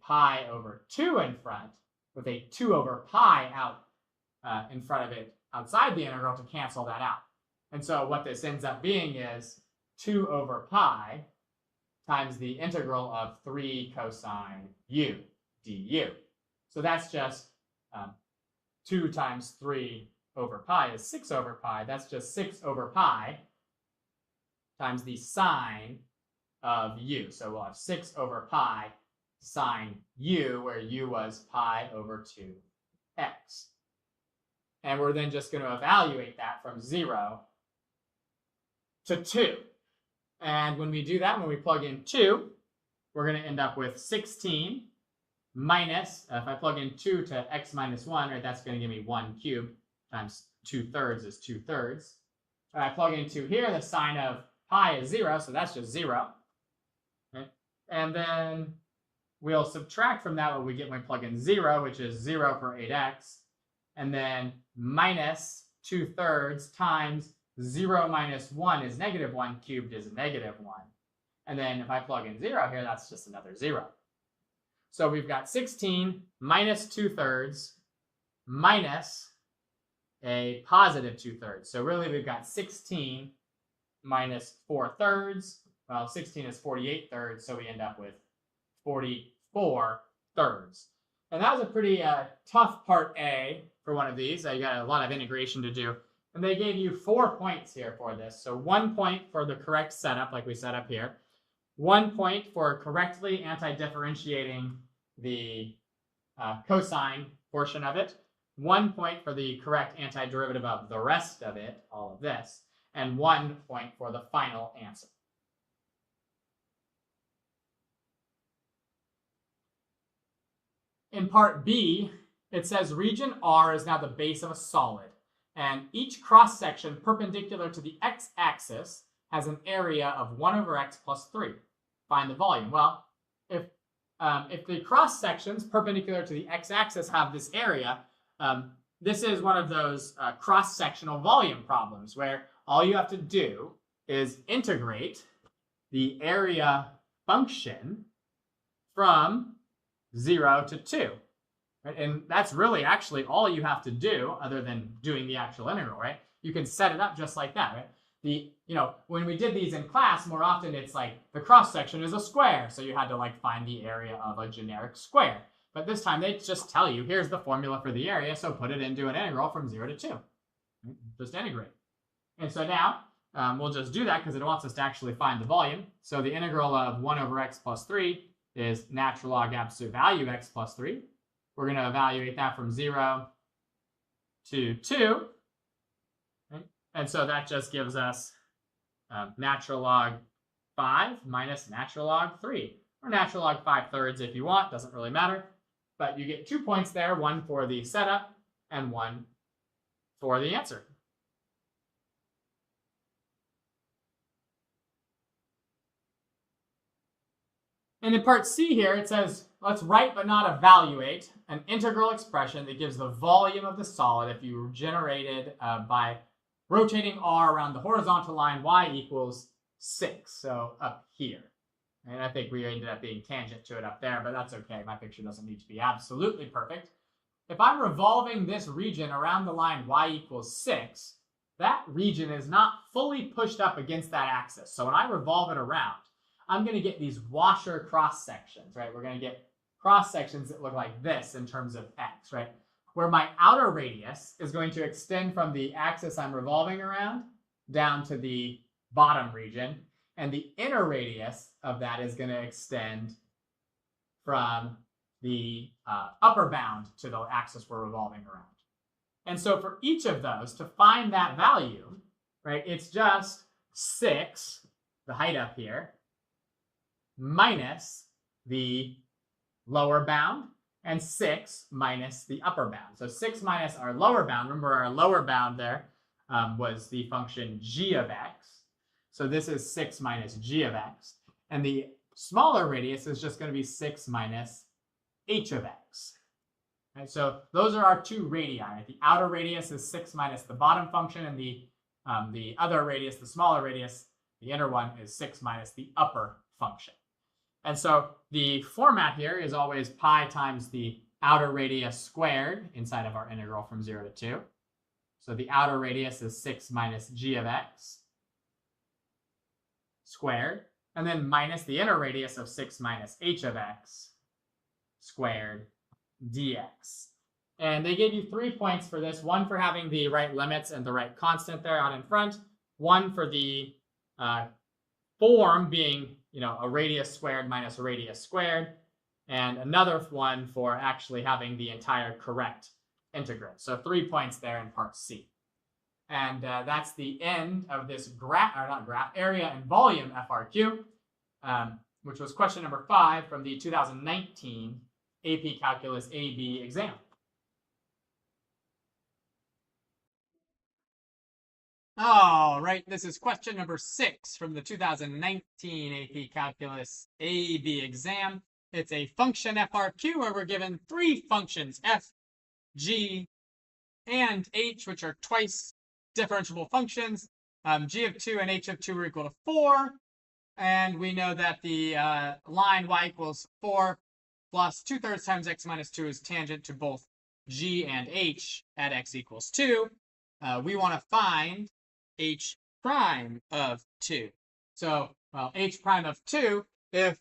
pi over 2 in front with a 2 over pi out in front of it outside the integral to cancel that out. And so what this ends up being is 2 over pi times the integral of 3 cosine u du. So that's just 2 times 3 over pi is 6 over pi. That's just 6 over pi times the sine of u. So we'll have 6 over pi sine u, where u was pi over 2x. And we're then just going to evaluate that from 0 to 2. And when we do that, when we plug in 2, we're going to end up with 16 minus, if I plug in 2 to x minus 1, right, that's going to give me 1 cubed times 2/3 is 2/3. If I plug in 2 here, the sine of pi is 0, so that's just 0. Okay? And then we'll subtract from that what we get when we plug in 0, which is 0 for 8x, and then minus 2/3 times 0 minus 1 is negative 1 cubed is negative 1. And then if I plug in 0 here, that's just another 0. So we've got 16 minus 2/3 minus a positive 2/3. So really we've got 16 minus 4/3. Well, 16 is 48/3, so we end up with 44/3. And that was a pretty tough part A for one of these. You got a lot of integration to do. And they gave you 4 points here for this. So 1 point for the correct setup, like we set up here. 1 point for correctly anti-differentiating the cosine portion of it. 1 point for the correct antiderivative of the rest of it, all of this. And 1 point for the final answer. In part B, it says region R is now the base of a solid, and each cross-section perpendicular to the x-axis has an area of 1 over x plus 3. Find the volume. Well, if the cross-sections perpendicular to the x-axis have this area, this is one of those cross-sectional volume problems where all you have to do is integrate the area function from 0 to 2. Right? And that's really actually all you have to do other than doing the actual integral, right? You can set it up just like that, right? When we did these in class, more often it's like the cross-section is a square, so you had to like find the area of a generic square. But this time they just tell you, here's the formula for the area, so put it into an integral from 0 to 2. Right? Just integrate. And so now we'll just do that because it wants us to actually find the volume. So the integral of 1 over x plus 3 is natural log absolute value x plus 3. We're going to evaluate that from 0 to 2. Right? And so that just gives us natural log 5 minus natural log 3. Or natural log 5/3 if you want, doesn't really matter. But you get 2 points there, 1 for the setup and 1 for the answer. And in part C here, it says, let's write but not evaluate an integral expression that gives the volume of the solid if you generated by rotating R around the horizontal line y equals 6, so up here. And I think we ended up being tangent to it up there, but that's okay. My picture doesn't need to be absolutely perfect. If I'm revolving this region around the line y equals 6, that region is not fully pushed up against that axis. So when I revolve it around, I'm going to get these washer cross sections, right? We're going to get cross sections that look like this in terms of x, right? Where my outer radius is going to extend from the axis I'm revolving around down to the bottom region, and the inner radius of that is going to extend from the upper bound to the axis we're revolving around. And so for each of those, to find that value, right, it's just 6, the height up here, minus the lower bound, and 6 minus the upper bound. So 6 minus our lower bound. Remember our lower bound there was the function g of x. So this is 6 minus g of x. And the smaller radius is just going to be 6 minus h of x. Right, so those are our two radii. Right? The outer radius is 6 minus the bottom function, and the other radius, the smaller radius, the inner one, is 6 minus the upper function. And so the format here is always pi times the outer radius squared inside of our integral from 0 to 2. So the outer radius is 6 minus g of x squared, and then minus the inner radius of 6 minus h of x squared dx. And they gave you 3 points for this, 1 for having the right limits and the right constant there out in front, 1 for the form being a radius squared minus a radius squared, and another one for actually having the entire correct integral. So 3 points there in part C. And that's the end of this area and volume FRQ, which was question number 5 from the 2019 AP Calculus AB exam. All right, this is question number 6 from the 2019 AP Calculus AB exam. It's a function FRQ where we're given 3 functions, f, g, and h, which are twice differentiable functions. G of 2 and h of 2 are equal to 4. And we know that the line y equals 4 plus 2/3 times x minus 2 is tangent to both g and h at x equals 2. We want to find h prime of 2. So, well, h prime of 2, if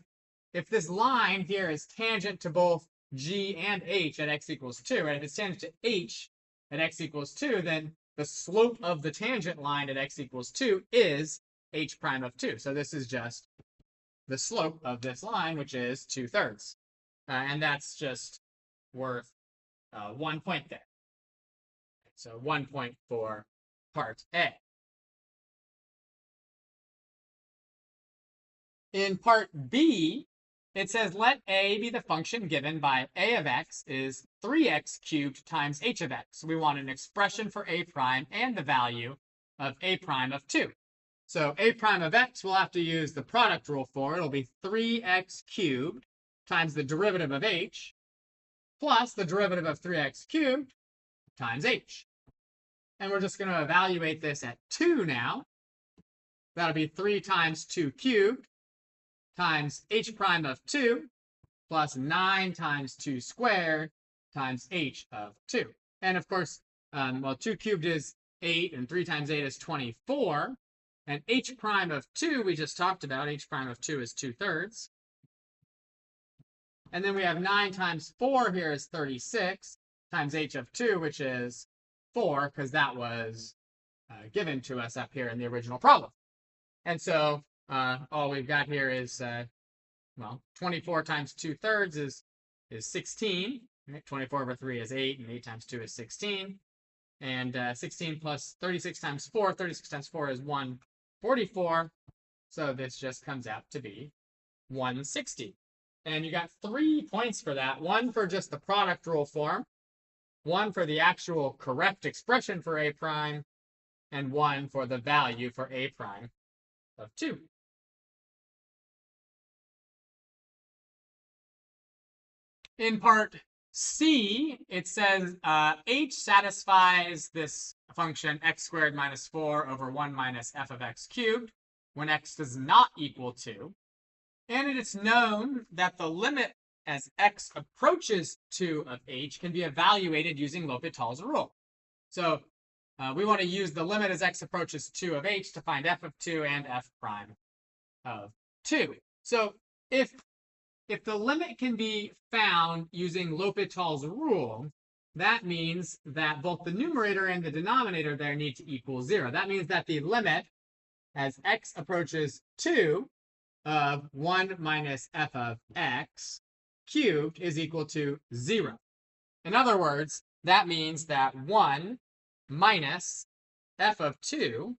this line here is tangent to both g and h at x equals 2, right? If it's tangent to h at x equals 2, then the slope of the tangent line at x equals 2 is h prime of 2. So this is just the slope of this line, which is 2/3. And that's just worth 1 point there. So 1 point for part A. In part B, it says let A be the function given by A of x is 3x cubed times h of x. We want an expression for A prime and the value of A prime of 2. So A prime of x we'll have to use the product rule for. It'll be 3x cubed times the derivative of h plus the derivative of 3x cubed times h. And we're just going to evaluate this at 2 now. That'll be 3 times 2 cubed times h prime of 2 plus 9 times 2 squared times h of 2. And of course, well, 2 cubed is 8 and 3 times 8 is 24. And h prime of 2 we just talked about. H prime of 2 is 2/3. And then we have 9 times 4 here is 36 times h of 2, which is 4, because that was given to us up here in the original problem. And so all we've got here is, well, 24 times 2/3 is 16. Right? 24 over 3 is 8, and 8 times 2 is 16. And 16 plus 36 times 4, 36 times 4 is 144. So this just comes out to be 160. And you got 3 points for that. 1 for just the product rule form, 1 for the actual correct expression for A prime, and 1 for the value for A prime of 2. In part C, it says h satisfies this function x squared minus 4 over 1 minus f of x cubed when x does not equal 2. And it is known that the limit as x approaches 2 of h can be evaluated using L'Hopital's rule. So we want to use the limit as x approaches 2 of h to find f of 2 and f prime of 2. So if the limit can be found using L'Hopital's rule, that means that both the numerator and the denominator there need to equal 0. That means that the limit as x approaches 2 of 1 minus f of x cubed is equal to 0. In other words, that means that 1 minus f of 2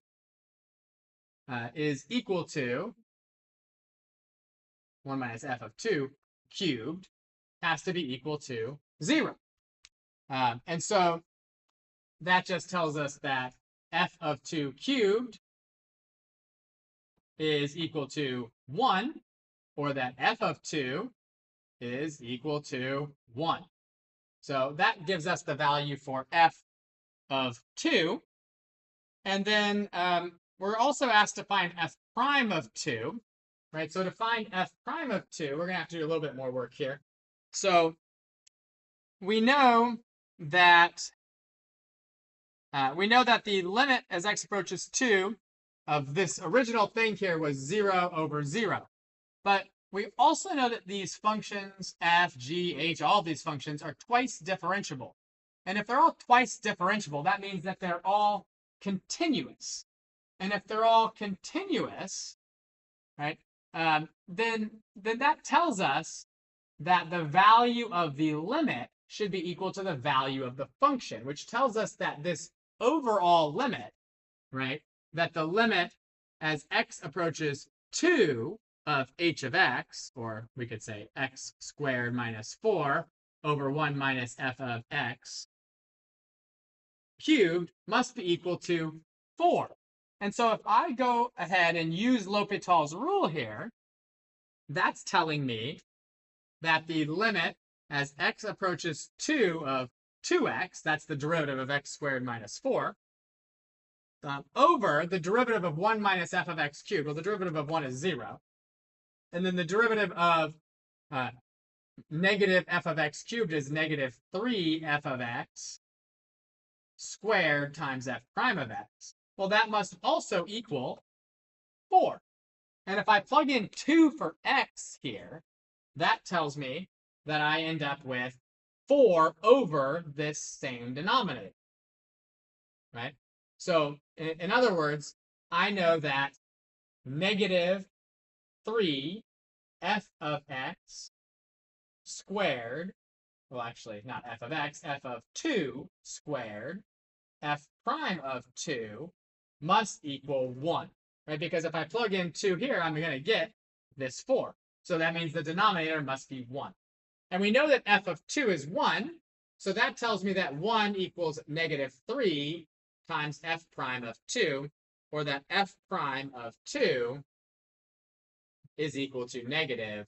is equal to 1 minus f of 2 cubed has to be equal to 0. And so that just tells us that f of 2 cubed is equal to 1, or that f of 2 is equal to 1. So that gives us the value for f of 2. And then we're also asked to find f prime of 2. Right, so to find f prime of 2, we're going to have to do a little bit more work here. So we know that the limit as x approaches 2 of this original thing here was 0 over 0. But we also know that these functions, f, g, h, all of these functions are twice differentiable. And if they're all twice differentiable, that means that they're all continuous. And if they're all continuous, right, then that tells us that the value of the limit should be equal to the value of the function, which tells us that this overall limit, right, that the limit as x approaches 2 of h of x, or we could say x squared minus 4 over 1 minus f of x cubed must be equal to 4. And so if I go ahead and use L'Hopital's rule here, that's telling me that the limit as x approaches 2 of 2x, that's the derivative of x squared minus 4, over the derivative of 1 minus f of x cubed. Well, the derivative of 1 is 0. And then the derivative of negative f of x cubed is negative 3 f of x squared times f prime of x. Well, that must also equal 4. And if I plug in 2 for x here, that tells me that I end up with 4 over this same denominator, right? So in other words, I know that negative 3 f of x squared, well, actually, not f of x, f of 2 squared, f prime of 2 must equal 1, right? Because if I plug in 2 here, I'm going to get this 4. So that means the denominator must be 1. And we know that f of 2 is 1, so that tells me that 1 equals negative 3 times f prime of 2, or that f prime of 2 is equal to negative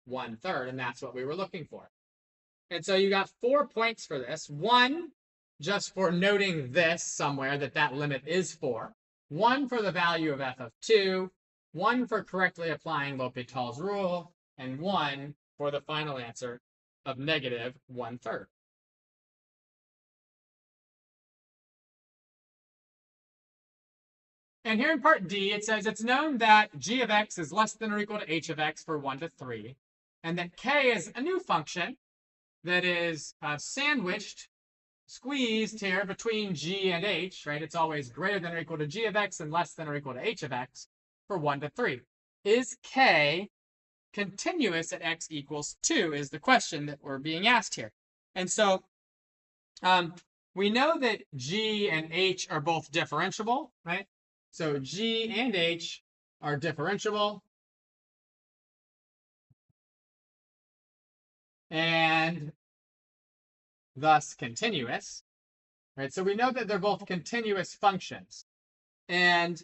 1/3, and that's what we were looking for. And so you got 4 points for this. 1 just for noting this somewhere, that limit is 4. 1 for the value of f of 2. 1 for correctly applying L'Hopital's rule. And 1 for the final answer of negative 1/3. And here in part D, it says it's known that g of x is less than or equal to h of x for 1 to 3, and that k is a new function that is squeezed here between g and h, right? It's always greater than or equal to g of x and less than or equal to h of x for 1 to 3. Is k continuous at x equals 2 is the question that we're being asked here. And so we know that g and h are both differentiable, right? So g and h are differentiable. And thus continuous, right? So we know that they're both continuous functions. And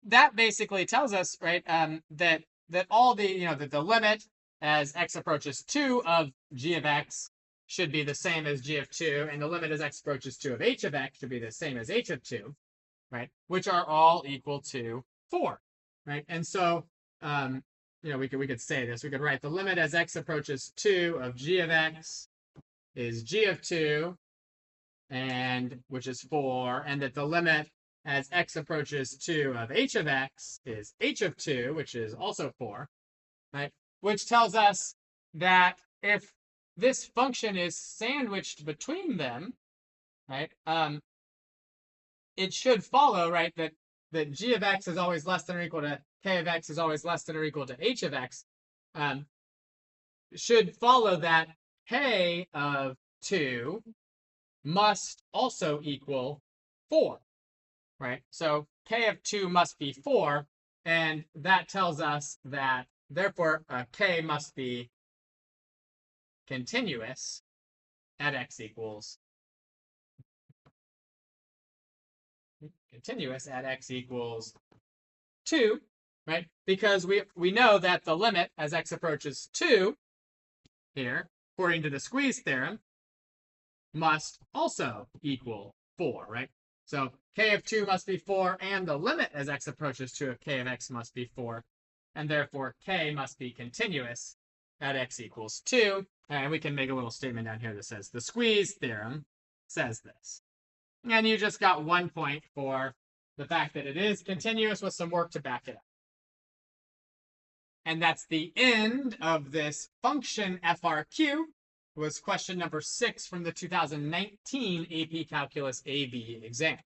that basically tells us, right, that all the, that the limit as x approaches 2 of g of x should be the same as g of 2, and the limit as x approaches 2 of h of x should be the same as h of 2, right? Which are all equal to 4, right? And so, we could say this. We could write the limit as x approaches 2 of g of x is g of 2, and which is 4, and that the limit as x approaches 2 of h of x is h of 2, which is also 4, right? Which tells us that if this function is sandwiched between them, right, it should follow, right, that g of x is always less than or equal to k of x is always less than or equal to h of x, should follow that k of 2 must also equal 4, right? So k of 2 must be 4, and that tells us that, therefore, k must be continuous at x equals 2, right? Because we know that the limit as x approaches 2 here, according to the squeeze theorem, must also equal 4, right? So k of 2 must be 4, and the limit as x approaches 2 of k of x must be 4, and therefore k must be continuous at x equals 2. And we can make a little statement down here that says the squeeze theorem says this. And you just got 1 point for the fact that it is continuous with some work to back it up. And that's the end of this function FRQ. Was question number 6 from the 2019 AP Calculus AB exam.